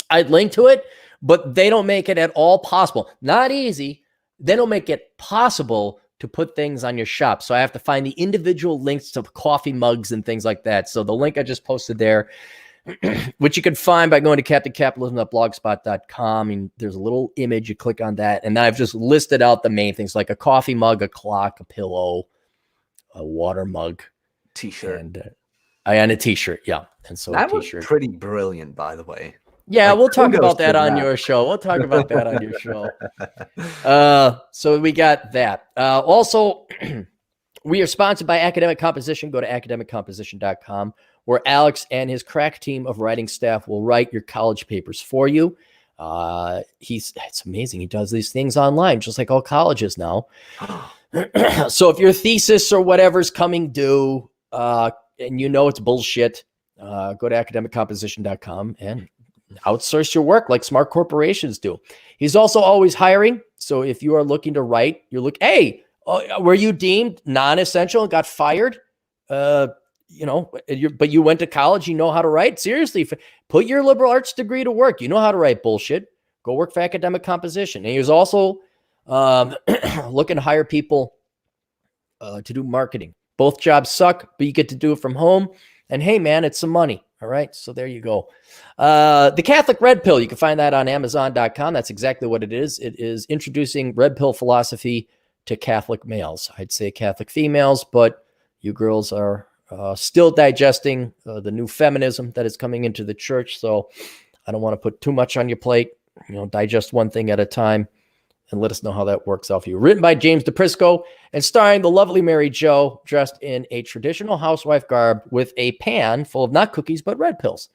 I'd link to it, but they don't make it at all possible. Not easy. They don't make it possible to put things on your shop. So I have to find the individual links to coffee mugs and things like that. So the link I just posted there, which you can find by going to captaincapitalism.blogspot.com. And there's a little image. You click on that. And I've just listed out the main things like a coffee mug, a clock, a pillow, a water mug, t-shirt. And a t-shirt. Yeah. And so that was pretty brilliant, by the way. Yeah, we'll talk about that on your show. So we got that. Also, we are sponsored by Academic Composition. Go to academiccomposition.com, where Alex and his crack team of writing staff will write your college papers for you. It's amazing. He does these things online, just like all colleges now. So if your thesis or whatever's coming due, and it's bullshit, go to academiccomposition.com and outsource your work like smart corporations do. He's also always hiring. So if you are looking to write, hey, were you deemed non-essential and got fired? But you went to college, you know how to write. Seriously, put your liberal arts degree to work. You know how to write bullshit. Go work for Academic Composition. And he was also looking to hire people to do marketing. Both jobs suck, but you get to do it from home. And hey, man, it's some money. All right. So there you go. The Catholic Red Pill. You can find that on Amazon.com. That's exactly what it is. It is introducing red pill philosophy to Catholic males. I'd say Catholic females, but you girls are still digesting the new feminism that is coming into the church. So I don't want to put too much on your plate. Digest one thing at a time and let us know how that works out for you. Written by James DePrisco and starring the lovely Mary Jo, dressed in a traditional housewife garb with a pan full of not cookies, but red pills.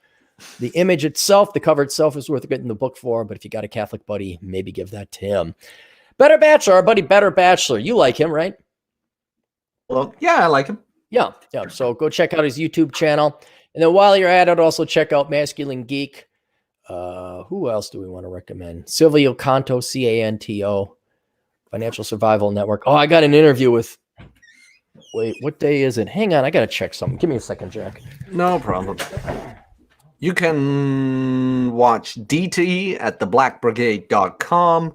The image itself, the cover itself is worth getting the book for, but if you got a Catholic buddy, maybe give that to him. Better Bachelor, our buddy Better Bachelor. You like him, right? Well, yeah, I like him. Yeah. So go check out his YouTube channel. And then while you're at it, also check out Masculine Geek. Who else do we want to recommend? Silvio Canto, Canto, Financial Survival Network. Oh, I got an interview with. Wait, what day is it? Hang on, I gotta check something. Give me a second, Jack. No problem. You can watch DT at theblackbrigade.com.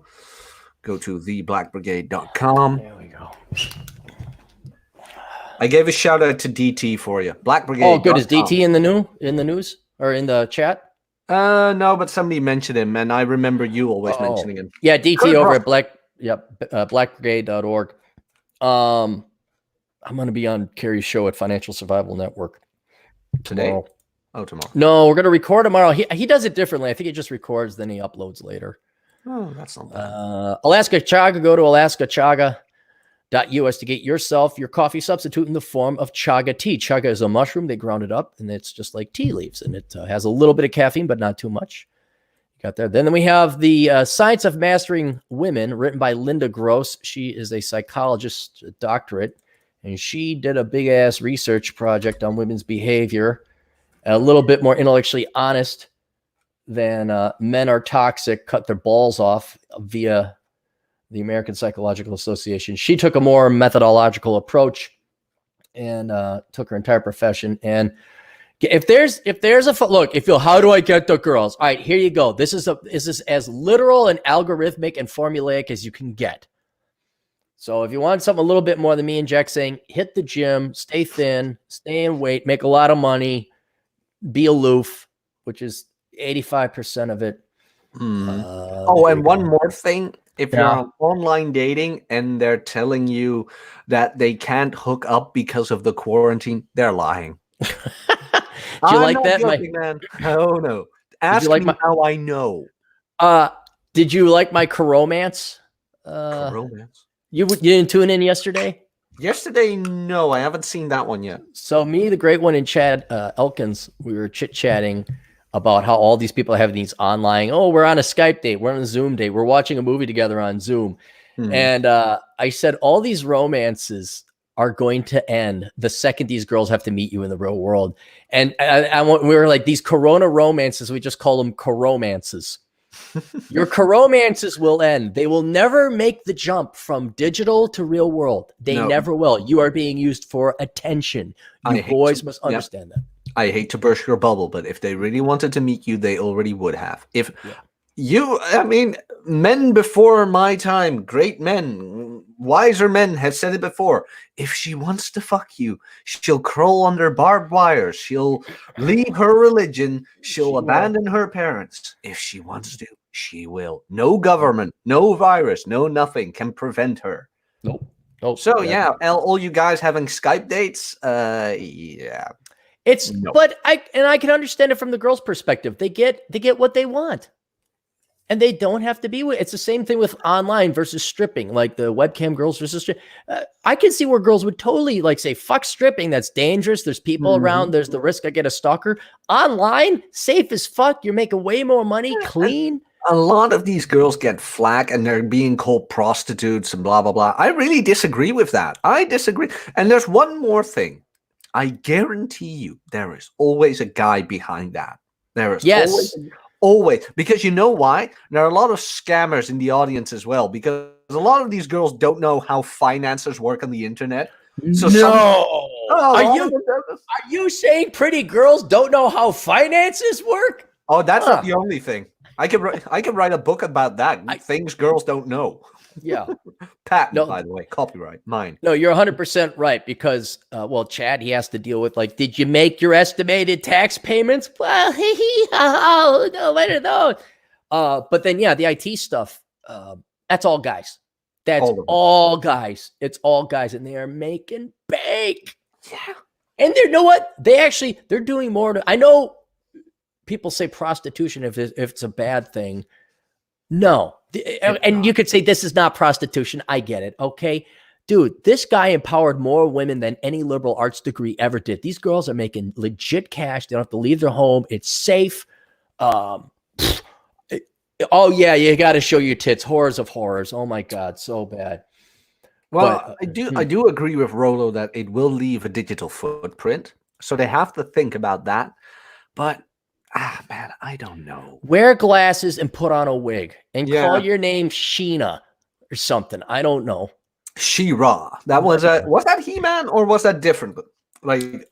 Go to theblackbrigade.com. There we go. I gave a shout out to DT for you. Black Brigade. Oh, good. Is DT in the news or in the chat? No, but somebody mentioned him, and I remember you always mentioning him. Yeah, DT over at blackbrigade.org. I'm going to be on Carrie's show at Financial Survival Network tomorrow. Oh, tomorrow. No, we're going to record tomorrow. He does it differently. I think he just records, then he uploads later. Oh, that's not bad. Alaska Chaga. Go to alaskachaga.us to get yourself your coffee substitute in the form of chaga tea. Chaga is a mushroom. They ground it up, and it's just like tea leaves, and it has a little bit of caffeine, but not too much. Got there. Then we have the Science of Mastering Women, written by Linda Gross. She is a psychologist, doctorate, and she did a big-ass research project on women's behavior, a little bit more intellectually honest than men are toxic, cut their balls off via the American Psychological Association. She took a more methodological approach and took her entire profession. And if there's a look, how do I get the girls? All right, here you go. This is as literal and algorithmic and formulaic as you can get. So if you want something a little bit more than me and Jack saying, hit the gym, stay thin, stay in weight, make a lot of money, be aloof, which is 85% of it. And one more thing. If you're on online dating and they're telling you that they can't hook up because of the quarantine, they're lying. Do you like that? Man. Oh, no. Ask me how I know. Did you like my Coromance? Coromance? You didn't tune in yesterday? Yesterday, no. I haven't seen that one yet. So me, the great one, and Chad Elkins, we were chit-chatting about how all these people have these online, we're on a Skype date, we're on a Zoom date, we're watching a movie together on Zoom. And I said, all these romances are going to end the second these girls have to meet you in the real world. And we were like, these Corona romances, we just call them Coromances. Your Coromances will end. They will never make the jump from digital to real world. They never will. You are being used for attention. You boys must understand that. I hate to burst your bubble, but if they really wanted to meet you, they already would have. Men before my time, great men, wiser men have said it before. If she wants to fuck you, she'll crawl under barbed wire. She'll leave her religion. She'll abandon her parents. If she wants to, she will. No government, no virus, no nothing can prevent her. Nope. So all you guys having Skype dates, But I can understand it from the girl's perspective. They get what they want. And they don't have to be with. It's the same thing with online versus stripping, like the webcam girls versus stripping. I can see where girls would totally say, fuck stripping. That's dangerous. There's people around. There's the risk I get a stalker. Online, safe as fuck. You're making way more money, clean. A lot of these girls get flack and they're being called prostitutes and blah, blah, blah. I really disagree with that. I disagree. And there's one more thing. I guarantee you there is always a guy behind that. There is always, because you know why? There are a lot of scammers in the audience as well, because a lot of these girls don't know how finances work on the internet. So are you saying pretty girls don't know how finances work? Oh, that's not the only thing. I could write a book about that. Things girls don't know. Yeah. Patent, by the way, copyright, mine. No, you're 100% right, because, Chad, he has to deal with, did you make your estimated tax payments? Well, no, what are those? But then, the IT stuff, that's all guys. That's all guys. It's all guys, and they are making bank. Yeah. And you know what? They're doing more. I know people say prostitution if it's a bad thing. No. And you could say this is not prostitution. I get it. Okay. Dude, this guy empowered more women than any liberal arts degree ever did. These girls are making legit cash. They don't have to leave their home. It's safe. You got to show your tits. Horrors of horrors. Oh my God. So bad. Well, I do agree with Rolo that it will leave a digital footprint. So they have to think about that. But man, I don't know. Wear glasses and put on a wig and call your name Sheena or something. I don't know. She-Ra. That was that He-Man or was that different?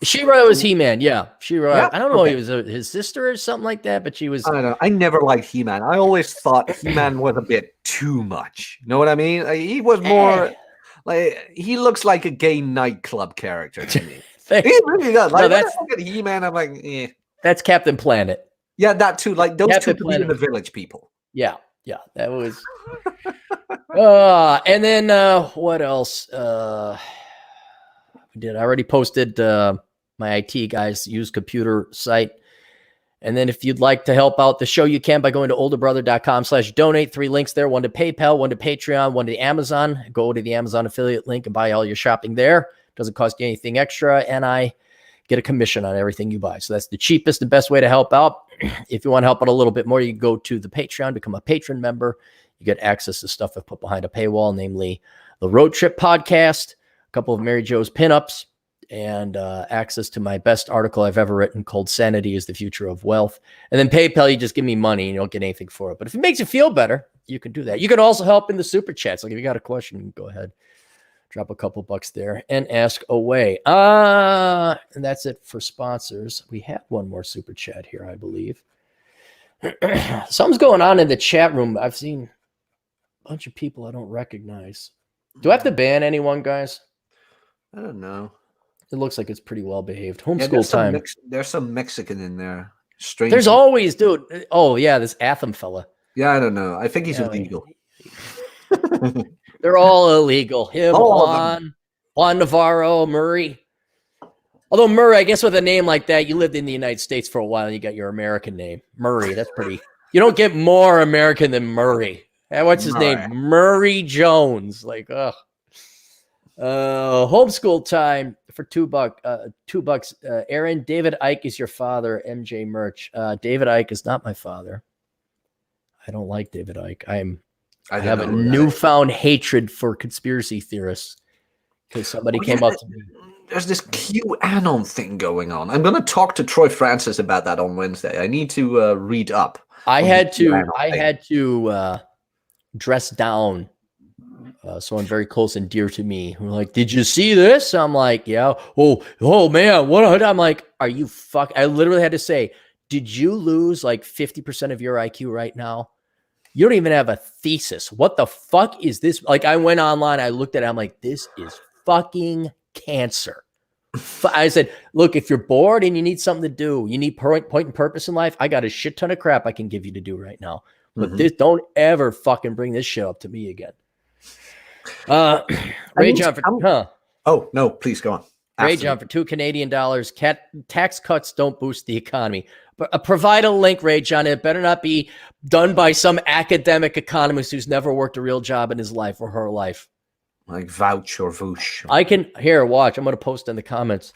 She-Ra was He-Man. Yeah, She-Ra. Yeah? I don't know. He was his sister or something like that, but she was. I don't know. I never liked He-Man. I always thought He-Man was a bit too much. You know what I mean? He was more Like he looks like a gay nightclub character to me. He Thanks. really does. Like No, when I that's look at He-Man, I'm like, that's Captain Planet. yeah, that too. Like those Captain two could be in Planet. the Village People. Yeah, that was. And then what else? I already posted my IT guys use computer site. And then if you'd like to help out the show, you can by going to olderbrother.com/donate. 3 links there, one to PayPal, one to Patreon, one to Amazon. Go to the Amazon affiliate link and buy all your shopping there. Doesn't cost you anything extra. And I get a commission on everything you buy. So that's the cheapest and best way to help out. If you want to help out a little bit more, you can go to the Patreon, become a patron member. You get access to stuff I've put behind a paywall, namely the Road Trip podcast, a couple of Mary Jo's pinups, and access to my best article I've ever written called Sanity is the Future of Wealth. And then PayPal, you just give me money and you don't get anything for it. But if it makes you feel better, you can do that. You can also help in the super chats. Like if you got a question, you can go ahead, drop a couple bucks there and ask away. And that's it for sponsors. We have one more super chat here, I believe. Something's going on in the chat room. I've seen a bunch of people I don't recognize. Do I have to ban anyone, guys? I don't know. It looks like it's pretty well behaved. Homeschool time. There's some Mexican in there. Strange. There's always, dude. Oh, yeah, this Atham fella. Yeah, I don't know. I think he's illegal. They're all illegal. Him, Juan Navarro, Murray. Although Murray, I guess with a name like that, you lived in the United States for a while and you got your American name. Murray, that's pretty. You don't get more American than Murray. What's his name? Murray Jones. Like, ugh. Homeschool time for $2. Aaron, David Icke is your father. MJ Merch. David Icke is not my father. I don't like David Icke. I have a newfound hatred for conspiracy theorists because somebody came up to me. There's this QAnon thing going on. I'm going to talk to Troy Francis about that on Wednesday. I need to read up. I had to dress down someone very close and dear to me who were like, did you see this? I'm like, yeah. Oh man, what? I'm like, are you fuck? I literally had to say, did you lose like 50% of your IQ right now? You don't even have a thesis. What the fuck is this? Like, I went online, I looked at it, I'm like, this is fucking cancer. I said, look, if you're bored and you need something to do, you need point and purpose in life, I got a shit ton of crap I can give you to do right now. But this, don't ever fucking bring this shit up to me again. Ray John for Oh no, please go on. Ray John for $2 Canadian. Tax cuts don't boost the economy. But provide a link, Ray John. It better not be done by some academic economist who's never worked a real job in his life or her life. Like Vouch or Voosh. I can here watch. I'm going to post in the comments.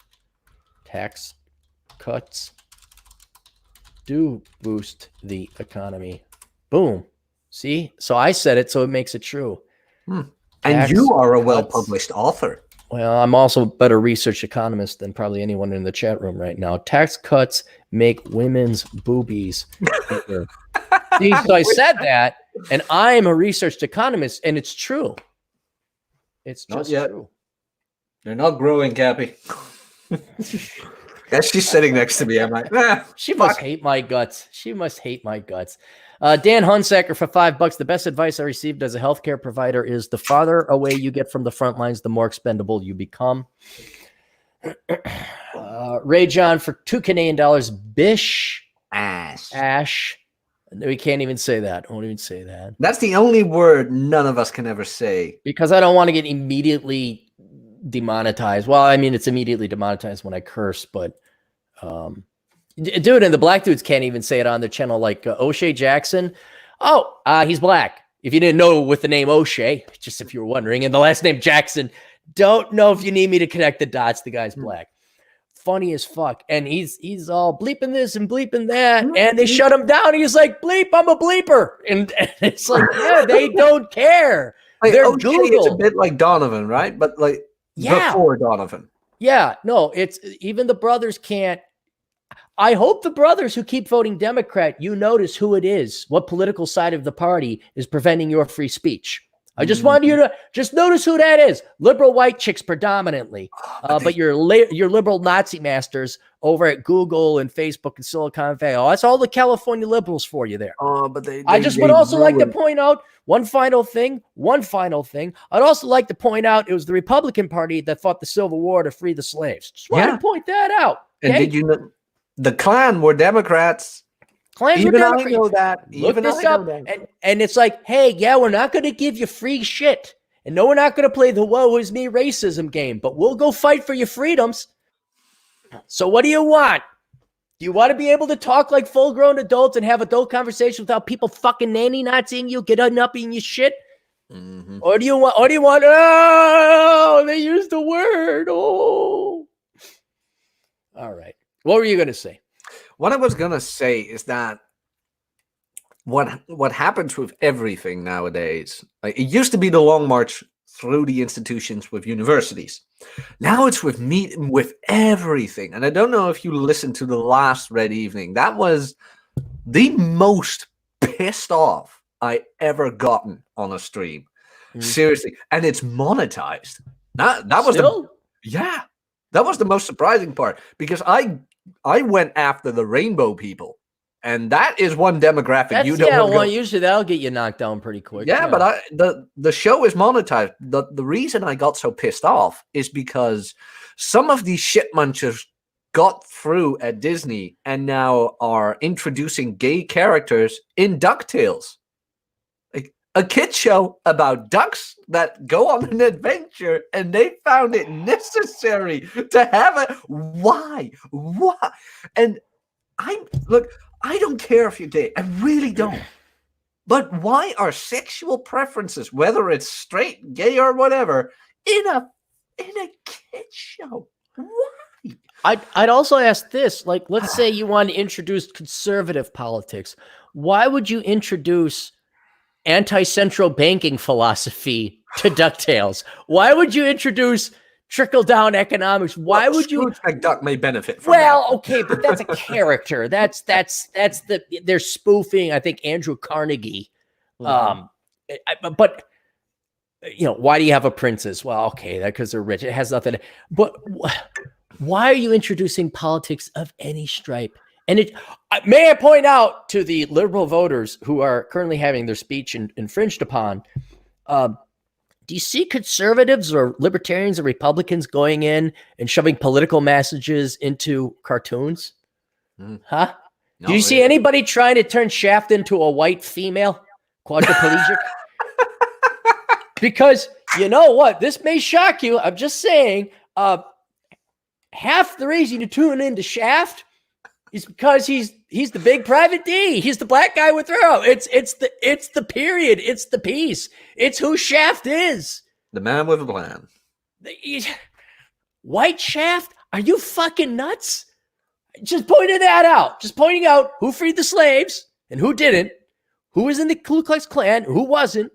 Tax cuts do boost the economy. Boom. See? So I said it, so it makes it true. And you are a well-published author. Well, I'm also a better research economist than probably anyone in the chat room right now. Tax cuts make women's boobies bigger. See, so I said that, and I'm a research economist, and it's true. It's just true. They're not growing, Cappy. Yeah, she's sitting next to me. I'm like, she must hate my guts. She must hate my guts. Dan Hunsacker for $5. The best advice I received as a healthcare provider is the farther away you get from the front lines, the more expendable you become. Ray John for $2 Canadian. Bish Ash. We can't even say that. I won't even say that. That's the only word none of us can ever say. Because I don't want to get immediately demonetized. Well, I mean, it's immediately demonetized when I curse, but dude, and the black dudes can't even say it on their channel, like O'Shea Jackson. He's black. If you didn't know with the name O'Shea, just if you were wondering, and the last name Jackson, don't know if you need me to connect the dots. The guy's black. Funny as fuck. And he's all bleeping this and bleeping that. And they shut him down. He's like, bleep, I'm a bleeper. And it's like, yeah, they don't care. Like, they're Google. It's a bit like Donovan, right? But like before Donovan. Yeah, no, it's even the brothers can't. I hope the brothers who keep voting Democrat, you notice who it is, what political side of the party is preventing your free speech. I just wanted you to just notice who that is. Liberal white chicks predominantly. But your liberal Nazi masters over at Google and Facebook and Silicon Valley. Oh, that's all the California liberals for you there. But I just would also like to point out one final thing. I'd also like to point out it was the Republican Party that fought the Civil War to free the slaves. Just wanted to point that out. Okay? And did you know the Klan were Democrats? Even I know that. Even I know that. And it's like, hey, yeah, we're not going to give you free shit. And no, we're not going to play the woe is me racism game, but we'll go fight for your freedoms. So what do you want? Do you want to be able to talk like full-grown adults and have adult conversations without people fucking nanny-naziing you, getting up in your shit? Mm-hmm. Or do you want, oh, they used the word, oh. All right. What were you going to say? What I was going to say is that what happens with everything nowadays, like it used to be the long march through the institutions with universities. Now it's with everything. And I don't know if you listened to the last Red Evening. That was the most pissed off I ever gotten on a stream. Seriously. And it's monetized. That was that was the most surprising part, because I went after the rainbow people, and that is one demographic you don't usually that'll get you knocked down pretty quick. Yeah, but the show is monetized. The reason I got so pissed off is because some of these shit munchers got through at Disney and now are introducing gay characters in DuckTales. A kid show about ducks that go on an adventure, and they found it necessary to have it. Why? And I don't care if you're gay. I really don't. But why are sexual preferences, whether it's straight, gay, or whatever, in a kid show? Why? I'd also ask this, like, let's say you want to introduce conservative politics. Why would you introduce anti-central banking philosophy to DuckTales? Why would you introduce trickle-down economics? Why would you? Scrooge McDuck may benefit from that. Okay, but that's a character. They're spoofing, I think, Andrew Carnegie. But you know, why do you have a princess? Well, okay, that because they're rich. It has nothing. But why are you introducing politics of any stripe? And may I point out to the liberal voters who are currently having their speech infringed upon, do you see conservatives or libertarians or Republicans going in and shoving political messages into cartoons? Huh? Do you see anybody trying to turn Shaft into a white female quadriplegic? Because you know what? This may shock you. I'm just saying, half the reason you tune into Shaft is because he's the big private D. He's the black guy with throw. It's the period. It's the piece. It's who Shaft is. The man with a plan. White Shaft? Are you fucking nuts? Just pointing that out. Just pointing out who freed the slaves and who didn't. Who was in the Ku Klux Klan? Who wasn't?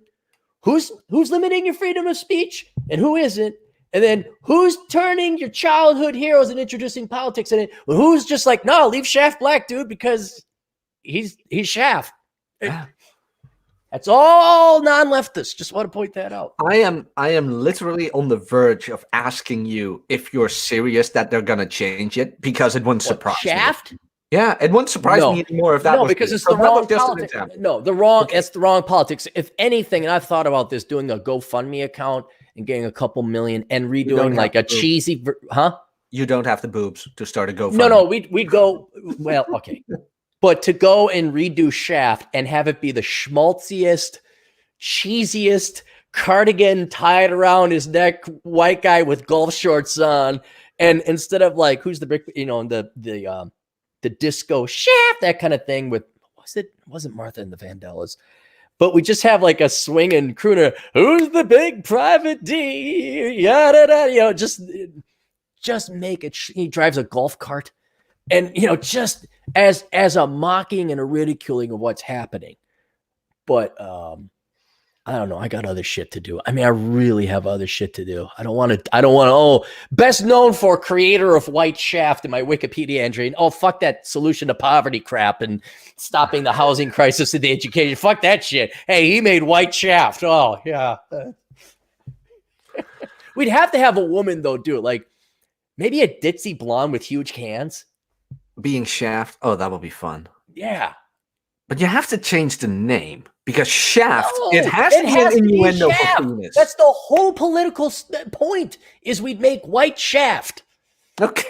Who's limiting your freedom of speech and who isn't? And then who's turning your childhood heroes and introducing politics in it? Well, who's just like, no, leave Shaft black, dude, because he's Shaft. Yeah. That's all non-leftists. Just want to point that out. I am literally on the verge of asking you if you're serious that they're gonna change it, because it wouldn't surprise Shaft? me. Yeah, it wouldn't surprise me anymore if that was because it's the wrong politics. No, it's the wrong politics. If anything, and I've thought about this, doing a GoFundMe account and getting a couple million and redoing like a cheesy, You don't have the boobs to start a GoFundMe. No, we'd go, well, okay. But to go and redo Shaft and have it be the schmaltziest, cheesiest cardigan tied around his neck, white guy with golf shorts on, and instead of like, who's the big, the disco Shaft, that kind of thing with, wasn't Martha and the Vandellas. But we just have like a swinging crooner. Who's the big private D? Yada, yada, just make it. He drives a golf cart, and just as a mocking and a ridiculing of what's happening. But I don't know. I got other shit to do. I mean, I really have other shit to do. I don't want to. Oh, best known for creator of White Shaft in my Wikipedia entry. And oh, fuck that solution to poverty crap and stopping the housing crisis in the education. Fuck that shit. Hey, he made White Shaft. Oh, yeah. We'd have to have a woman, though, do it. Like maybe a ditzy blonde with huge cans. Being Shaft. Oh, that would be fun. Yeah. But you have to change the name because Shaft, it has to be an innuendo for penis. That's the whole political point is we'd make White Shaft. Okay.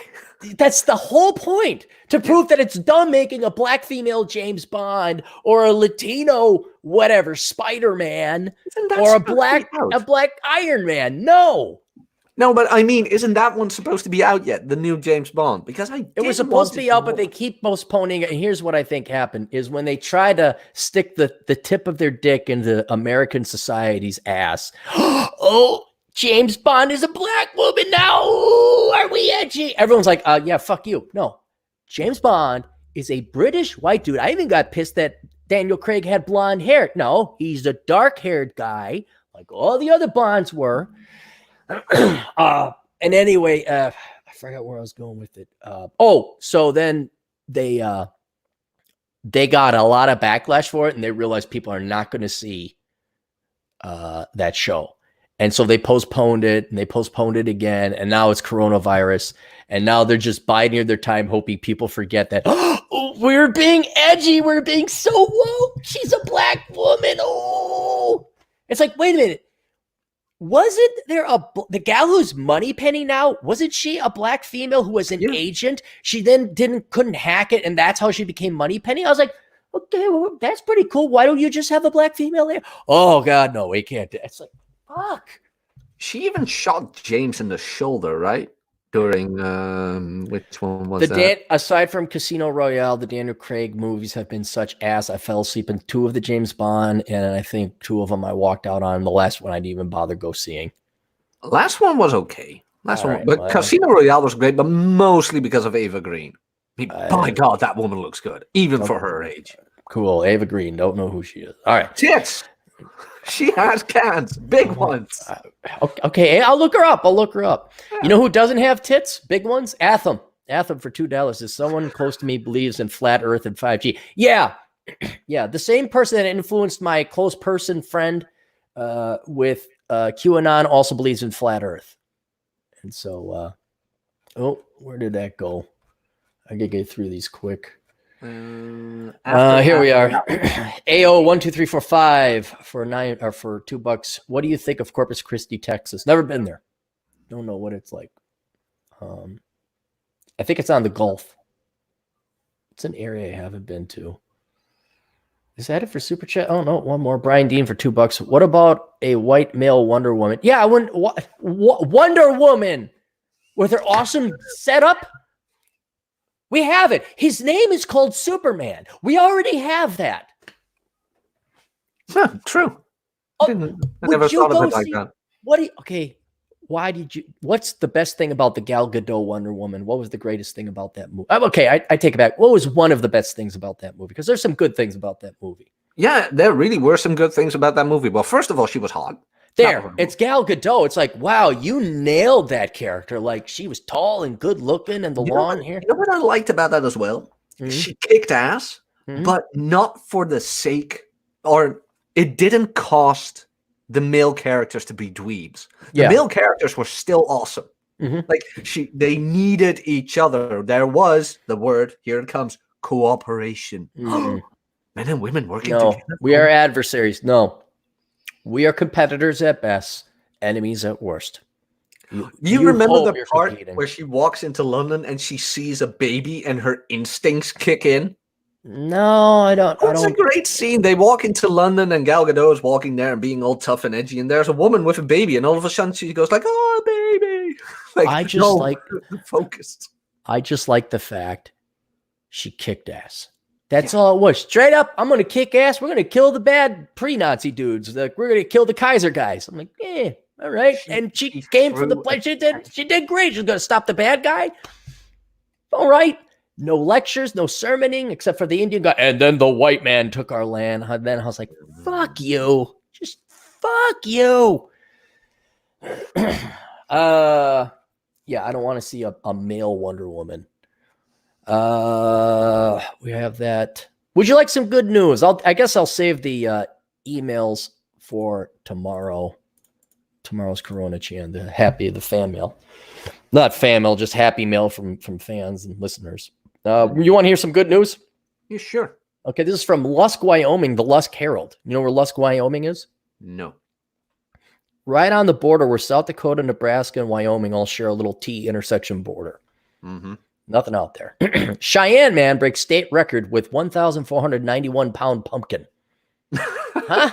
That's the whole point to prove that it's dumb making a black female James Bond or a Latino, whatever, Spider-Man or a black Iron Man. No, but I mean, isn't that one supposed to be out yet? The new James Bond? Because it was supposed to be out, but they keep postponing it. And here's what I think happened is when they try to stick the tip of their dick into American society's ass. Oh, James Bond is a black woman now. Ooh, are we edgy? Everyone's like, yeah, fuck you. No, James Bond is a British white dude. I even got pissed that Daniel Craig had blonde hair. No, he's a dark-haired guy like all the other Bonds were. And anyway, I forgot where I was going with it. So then they got a lot of backlash for it, and they realized people are not going to see that show, and so they postponed it, and they postponed it again, and now it's coronavirus, and now they're just biding their time, hoping people forget that. Oh, we're being edgy, we're being so woke. She's a black woman. Oh, it's like, wait a minute. Wasn't there the gal who's Moneypenny now? Wasn't she a black female who was an agent? She then couldn't hack it, and that's how she became Moneypenny. I was like, okay, well, that's pretty cool. Why don't you just have a black female there? Oh God, no, we can't. It's like, fuck. She even shot James in the shoulder, right? During which one was that? Aside from Casino Royale, the Daniel Craig movies have been such ass. I fell asleep in 2 of the James Bond, and I think 2 of them I walked out on. The last one I didn't even bother go seeing. Last one was okay. Casino Royale was great, but mostly because of Ava Green. My God, that woman looks good, even for her age. Cool, Ava Green. Don't know who she is. All right, tits. She has cans, big ones. Okay, I'll look her up. Yeah. You know who doesn't have tits? Big ones? Atham for $2 is someone close to me believes in flat Earth and 5G. Yeah. Yeah. The same person that influenced my close person friend with QAnon also believes in flat Earth. And so, where did that go? I gotta get through these quick. Here we are. AO12345 for $2. What do you think of Corpus Christi, Texas? Never been there. Don't know what it's like. I think it's on the Gulf. It's an area I haven't been to. Is that it for Super Chat? Oh no, one more. Brian Dean for $2. What about a white male Wonder Woman? Yeah, Wonder Woman with her awesome setup. We have it. His name is called Superman. We already have that. Huh, true. I never thought of it like that. What's the best thing about the Gal Gadot Wonder Woman? What was the greatest thing about that movie? Okay, I take it back. What was one of the best things about that movie? Because there's some good things about that movie. Yeah, there really were some good things about that movie. Well, first of all, she was hot. It's Gal Gadot. It's like, wow, you nailed that character. Like, she was tall and good looking and the long hair. You know what I liked about that as well? Mm-hmm. She kicked ass, but not for the sake, or it didn't cost the male characters to be dweebs. The male characters were still awesome. Mm-hmm. Like, they needed each other. There was the word, here it comes, cooperation. Mm-hmm. Men and women working together. We are adversaries. No. We are competitors at best, enemies at worst. You remember the part where she walks into London and she sees a baby and her instincts kick in? No, I don't. It's a great scene. They walk into London and Gal Gadot is walking there and being all tough and edgy, and there's a woman with a baby, and all of a sudden she goes like, "Oh, baby!" Focused. I just like the fact she kicked ass. That's all it was. Straight up, I'm going to kick ass. We're going to kill the bad pre-Nazi dudes. We're going to kill the Kaiser guys. I'm like, all right. And she came from the place. She did great. She's going to stop the bad guy. All right. No lectures, no sermoning, except for the Indian guy. And then the white man took our land. And then I was like, fuck you. Just Fuck you. Yeah, I don't want to see a male Wonder Woman. We have that. Would you like some good news? I guess I'll save the emails for tomorrow. Tomorrow's Coronachan, the fan mail. Not fan mail, just happy mail from fans and listeners. You want to hear some good news? Yeah, sure. Okay, this is from Lusk, Wyoming, the Lusk Herald. You know where Lusk, Wyoming is? No. Right on the border where South Dakota, Nebraska, and Wyoming all share a little T intersection border. Mm-hmm. Nothing out there. Cheyenne man breaks state record with 1,491 pound pumpkin. Huh?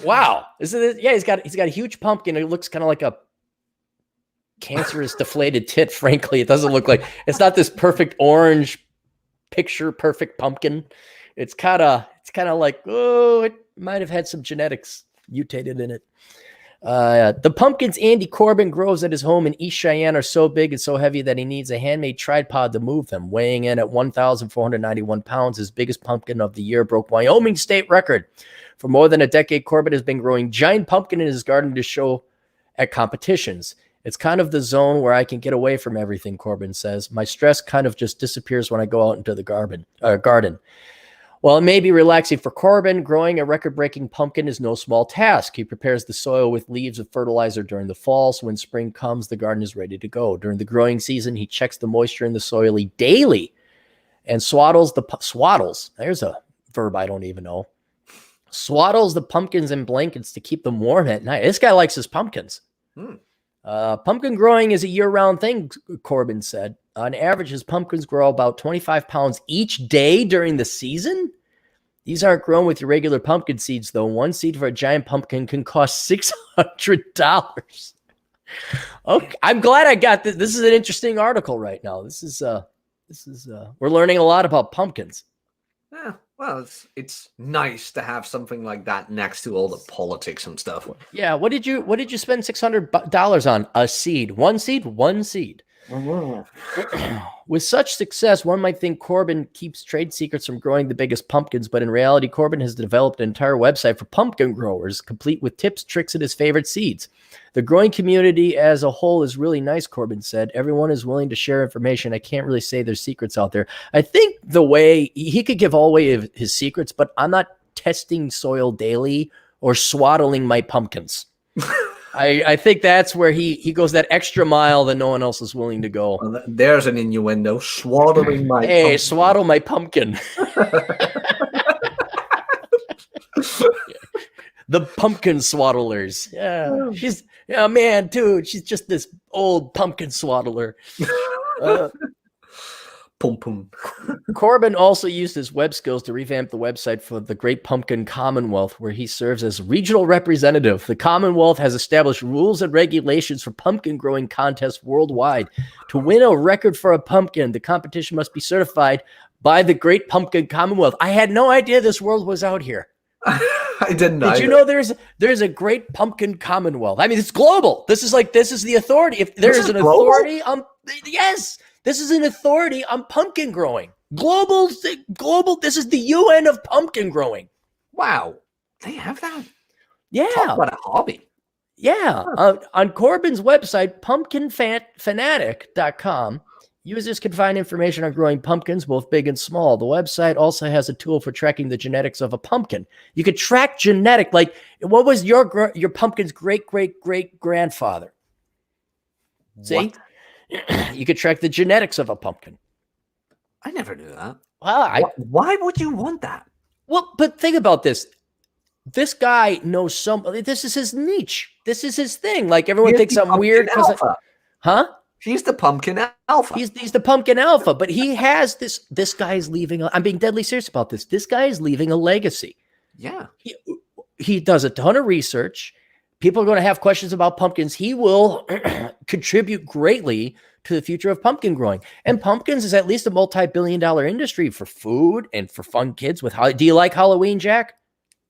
Wow. Isn't it? Yeah, he's got a huge pumpkin. It looks kind of like a cancerous deflated tit. Frankly, it doesn't look like, it's not this perfect orange picture perfect pumpkin. It's kind of like, oh, it might have had some genetics mutated in it. The pumpkins Andy Corbin grows at his home in East Cheyenne are so big and so heavy that he needs a handmade tripod to move them. Weighing in at 1,491 pounds, his biggest pumpkin of the year broke Wyoming state record. For more than a decade, Corbin has been growing giant pumpkin in his garden to show at competitions. It's kind of the zone where I can get away from everything, Corbin says. My stress kind of just disappears when I go out into the garden. While it may be relaxing for Corbin, growing a record-breaking pumpkin is no small task. He prepares the soil with leaves of fertilizer during the fall, so when spring comes, the garden is ready to go. During the growing season, he checks the moisture in the soil daily and swaddles. There's a verb I don't even know. Swaddles the pumpkins in blankets to keep them warm at night. This guy likes his pumpkins. Pumpkin growing is a year-round thing, Corbin said. On average, his pumpkins grow about 25 pounds each day during the season. These aren't grown with your regular pumpkin seeds, though. One seed for a giant pumpkin can cost $600. Okay, I'm glad I got this. This is an interesting article right now. This is we're learning a lot about pumpkins. Yeah, well, it's nice to have something like that next to all the politics and stuff. Yeah, what did you spend $600 on? A seed, one seed. With such success, one might think Corbin keeps trade secrets from growing the biggest pumpkins, but in reality, Corbin has developed an entire website for pumpkin growers, complete with tips, tricks, and his favorite seeds. The growing community as a whole is really nice, Corbin said. Everyone is willing to share information. I can't really say there's secrets out there. I think the way he could give all away his secrets, but I'm not testing soil daily or swaddling my pumpkins. I think that's where he goes that extra mile that no one else is willing to go. Well, there's an innuendo. Swaddling my pumpkin. Swaddle my pumpkin. The pumpkin swaddlers. Yeah, man, dude. She's just this old pumpkin swaddler. Pum. Corbin also used his web skills to revamp the website for the Great Pumpkin Commonwealth, where he serves as regional representative. The Commonwealth has established rules and regulations for pumpkin growing contests worldwide. To win a record for a pumpkin, the competition must be certified by the Great Pumpkin Commonwealth. I had no idea this world was out here. I didn't know. Did you know there's a Great Pumpkin Commonwealth? I mean, it's global. This is the authority. If there's an authority, yes. This is an authority on pumpkin growing. Global. This is the UN of pumpkin growing. Wow. They have that? Yeah. Talk about a hobby. Yeah. On Corbin's website, pumpkinfanatic.com, users can find information on growing pumpkins, both big and small. The website also has a tool for tracking the genetics of a pumpkin. You could track genetic, like what was your pumpkin's great-great-great-grandfather? See? What? You could track the genetics of a pumpkin. I never knew that. Why would you want that? Well, but think about this. This guy knows this is his niche. This is his thing. Like everyone thinks I'm weird because He's the pumpkin alpha. He's the pumpkin alpha, but he has this guy is leaving I'm being deadly serious about this. This guy is leaving a legacy. Yeah. He does a ton of research. People are going to have questions about pumpkins. He will contribute greatly to the future of pumpkin growing. And pumpkins is at least a multi-billion-dollar industry for food and for fun kids. Do you like Halloween, Jack?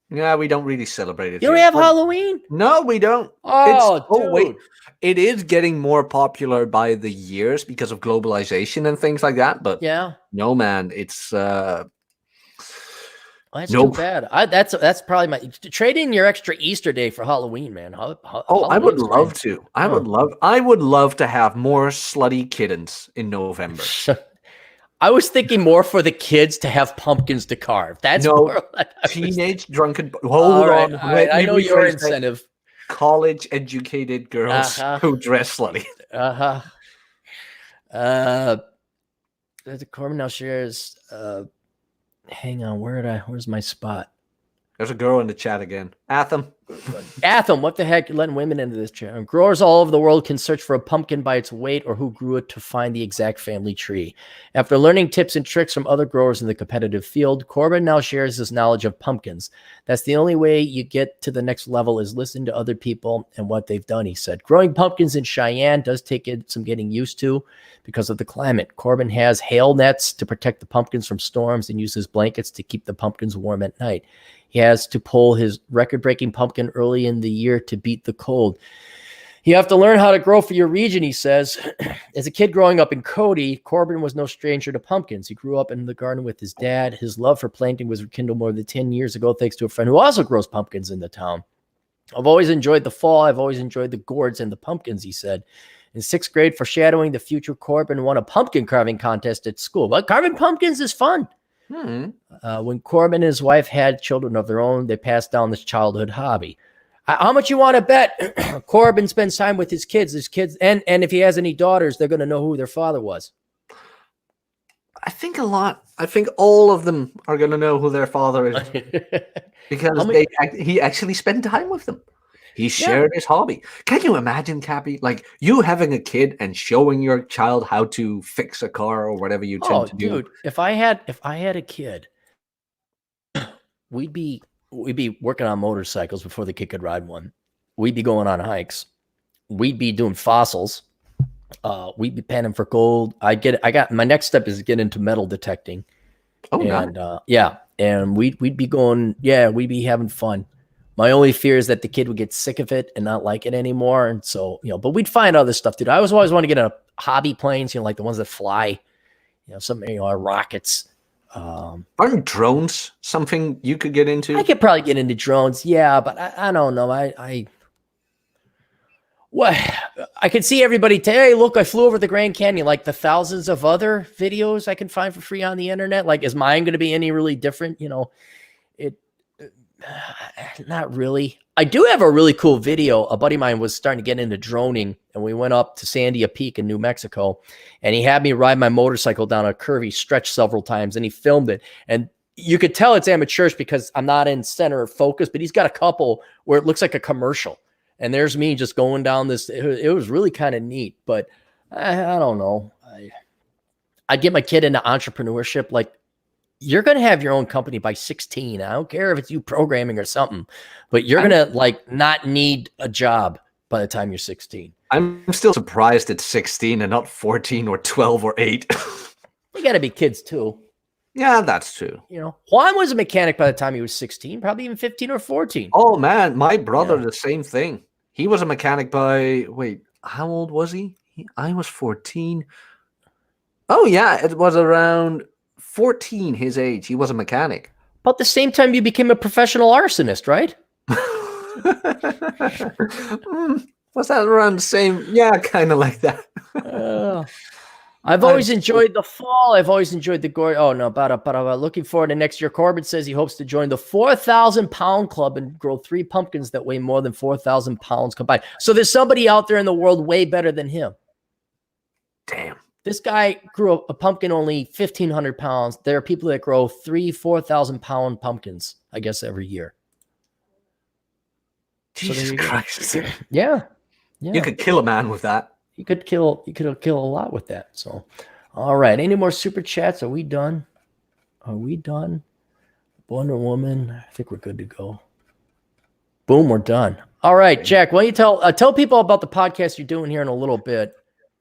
Yeah, we don't really celebrate it. You don't have Halloween? No, we don't. Wait. It is getting more popular by the years because of globalization and things like that. But yeah, no, man, it's Oh, that's too bad. That's probably my trade in your extra Easter day for Halloween, man. I would love to. I would love to have more slutty kittens in November. I was thinking more for the kids to have pumpkins to carve. That's more like teenage drunken. Hold on. I know your incentive. College educated girls who dress slutty. The Corbin now shares. Hang on, where's my spot? There's a girl in the chat again. Atham, what the heck? You're letting women into this chat. Growers all over the world can search for a pumpkin by its weight or who grew it to find the exact family tree. After learning tips and tricks from other growers in the competitive field, Corbin now shares his knowledge of pumpkins. That's the only way you get to the next level is listen to other people and what they've done, he said. Growing pumpkins in Cheyenne does take some getting used to because of the climate. Corbin has hail nets to protect the pumpkins from storms and uses blankets to keep the pumpkins warm at night. He has to pull his record-breaking pumpkin early in the year to beat the cold. You have to learn how to grow for your region, he says. As a kid growing up in Cody, Corbin was no stranger to pumpkins. He grew up in the garden with his dad. His love for planting was rekindled more than 10 years ago thanks to a friend who also grows pumpkins in the town. I've always enjoyed the fall. I've always enjoyed the gourds and the pumpkins, he said. In sixth grade, foreshadowing the future, Corbin won a pumpkin carving contest at school. But carving pumpkins is fun. When Corbin and his wife had children of their own, they passed down this childhood hobby. How much you want to bet Corbin spends time with his kids, and if he has any daughters, they're going to know who their father was? I think a lot. I think all of them are going to know who their father is because he actually spent time with them. He shared his hobby. Can you imagine, Cappy, like you having a kid and showing your child how to fix a car or whatever you tend to do? Dude, if I had a kid, we'd be working on motorcycles before the kid could ride one. We'd be going on hikes. We'd be doing fossils. We'd be panning for gold. My next step is to get into metal detecting. And we'd be going. Yeah, we'd be having fun. My only fear is that the kid would get sick of it and not like it anymore. And so, but we'd find other stuff, dude. I always want to get a hobby planes, like the ones that fly, rockets. Aren't drones something you could get into? I could probably get into drones. Yeah, but I don't know. I could see everybody hey, look, I flew over the Grand Canyon, like the thousands of other videos I can find for free on the internet. Like, is mine going to be any really different? Not really. I do have a really cool video. A buddy of mine was starting to get into droning, and we went up to Sandia Peak in New Mexico, and he had me ride my motorcycle down a curvy stretch several times, and he filmed it. And you could tell it's amateurish because I'm not in center of focus, but he's got a couple where it looks like a commercial. And there's me just going down this. It was really kind of neat, but I don't know. I'd get my kid into entrepreneurship. Like, you're going to have your own company by 16. I don't care if it's you programming or something, but you're going to not need a job by the time you're 16. I'm still surprised it's 16 and not 14 or 12 or 8. They got to be kids too. Yeah, that's true. Juan was a mechanic by the time he was 16, probably even 15 or 14. Oh man, my brother, the same thing. He was a mechanic how old was he? I was 14. Oh yeah, it was around 14, his age. He was a mechanic. About the same time you became a professional arsonist, right? Was that around the same? Yeah, kind of like that. I've always enjoyed the fall. I've always enjoyed the gore. Oh no, but looking forward to next year. Corbin says he hopes to join the 4,000 pound club and grow 3 pumpkins that weigh more than 4,000 pounds combined. So there's somebody out there in the world way better than him. Damn. This guy grew a pumpkin only 1,500 pounds. There are people that grow 4,000 pound pumpkins, I guess, every year. Jesus Christ. Yeah. You could kill a man with that. You could kill a lot with that. So, all right. Any more super chats? Are we done? Wonder Woman. I think we're good to go. Boom, we're done. All right, Jack, why don't you tell people about the podcast you're doing here in a little bit.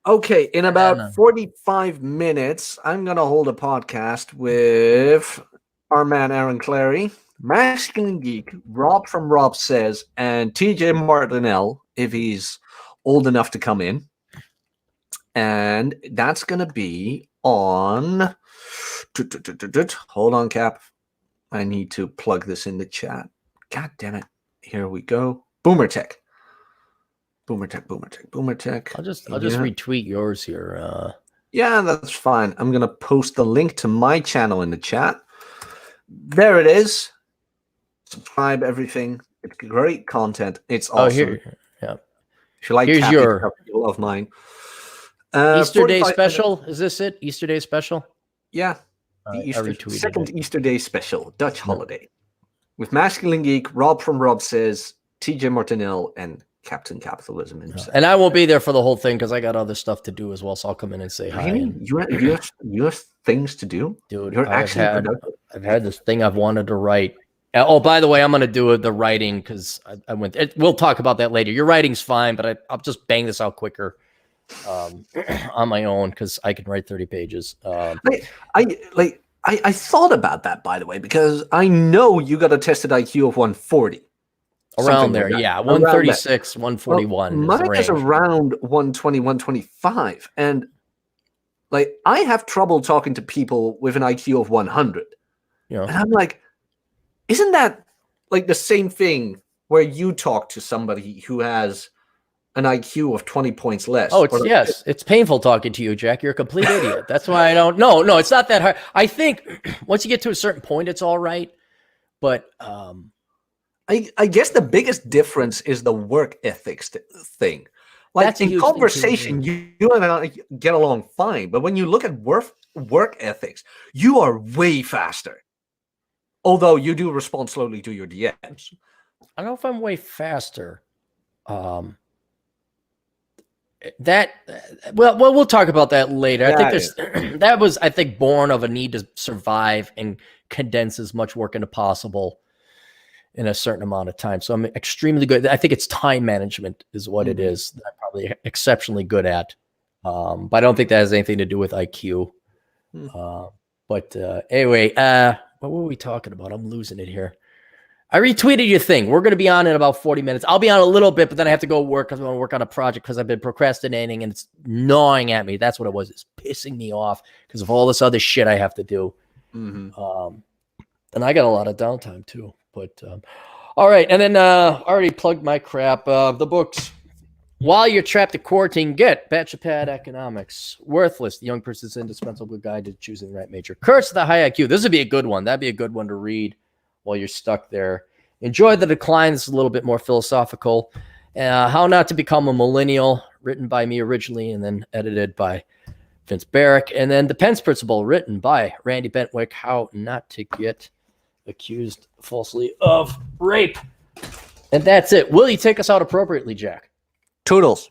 Okay, in about 45 minutes, I'm going to hold a podcast with our man Aaron Clary, Masculine Geek, Rob from Rob Says, and TJ Martinell, if he's old enough to come in. And that's going to be on... Hold on, Cap. I need to plug this in the chat. God damn it. Here we go. Boomer Tech. Boomer Tech. I'll just retweet yours here. Yeah, that's fine. I'm going to post the link to my channel in the chat. There it is. Subscribe, everything. It's great content. It's awesome. Oh, here. Yeah. If you like Here's Cappy, your you'll love mine. Easter Day special. Is this it? Easter Day special? Yeah. The second Easter Day special, Dutch holiday. With Masculine Geek, Rob from Rob Says, TJ Martinell, and Captain Capitalism himself. And I won't be there for the whole thing because I got other stuff to do as well. So I'll come in and say hi. Really? You have things to do? Dude, I've had this thing I've wanted to write. Oh, by the way, I'm going to do the writing because I went. We'll talk about that later. Your writing's fine, but I'll just bang this out quicker on my own because I can write 30 pages. I thought about that, by the way, because I know you got a tested IQ of 140. Around there, yeah. 136, 141. Mine is around 120, 125. And like I have trouble talking to people with an IQ of 100. Yeah. And I'm like, isn't that like the same thing where you talk to somebody who has an IQ of 20 points less? Oh, it's painful talking to you, Jack. You're a complete idiot. That's why I don't. No, it's not that hard. I think once you get to a certain point, it's all right. But I guess the biggest difference is the work ethics thing. Like that's in conversation, you and I get along fine, but when you look at work ethics, you are way faster. Although you do respond slowly to your DMs. I don't know if I'm way faster. We'll talk about that later. Yeah, I think that was, I think, born of a need to survive and condense as much work into possible in a certain amount of time. So I'm extremely good. I think it's time management is what it is that I'm probably exceptionally good at. But I don't think that has anything to do with IQ. Anyway, what were we talking about? I'm losing it here. I retweeted your thing. We're going to be on in about 40 minutes. I'll be on a little bit, but then I have to go work because I want to work on a project because I've been procrastinating and it's gnawing at me. That's what it was. It's pissing me off because of all this other shit I have to do. And I got a lot of downtime too. But all right. And then I already plugged my crap. The books. While You're Trapped at Quarantine, get Bachelor Economics. Worthless, the young person's indispensable guide to choosing the right major. Curse of the High IQ. This would be a good one. That'd be a good one to read while you're stuck there. Enjoy the Decline. This is a little bit more philosophical. How Not to Become a Millennial, written by me originally and then edited by Vince Barrick. And then The Pence Principle, written by Randy Bentwick. How Not to Get Accused Falsely of Rape. And that's it. Will you take us out appropriately, Jack? Toodles.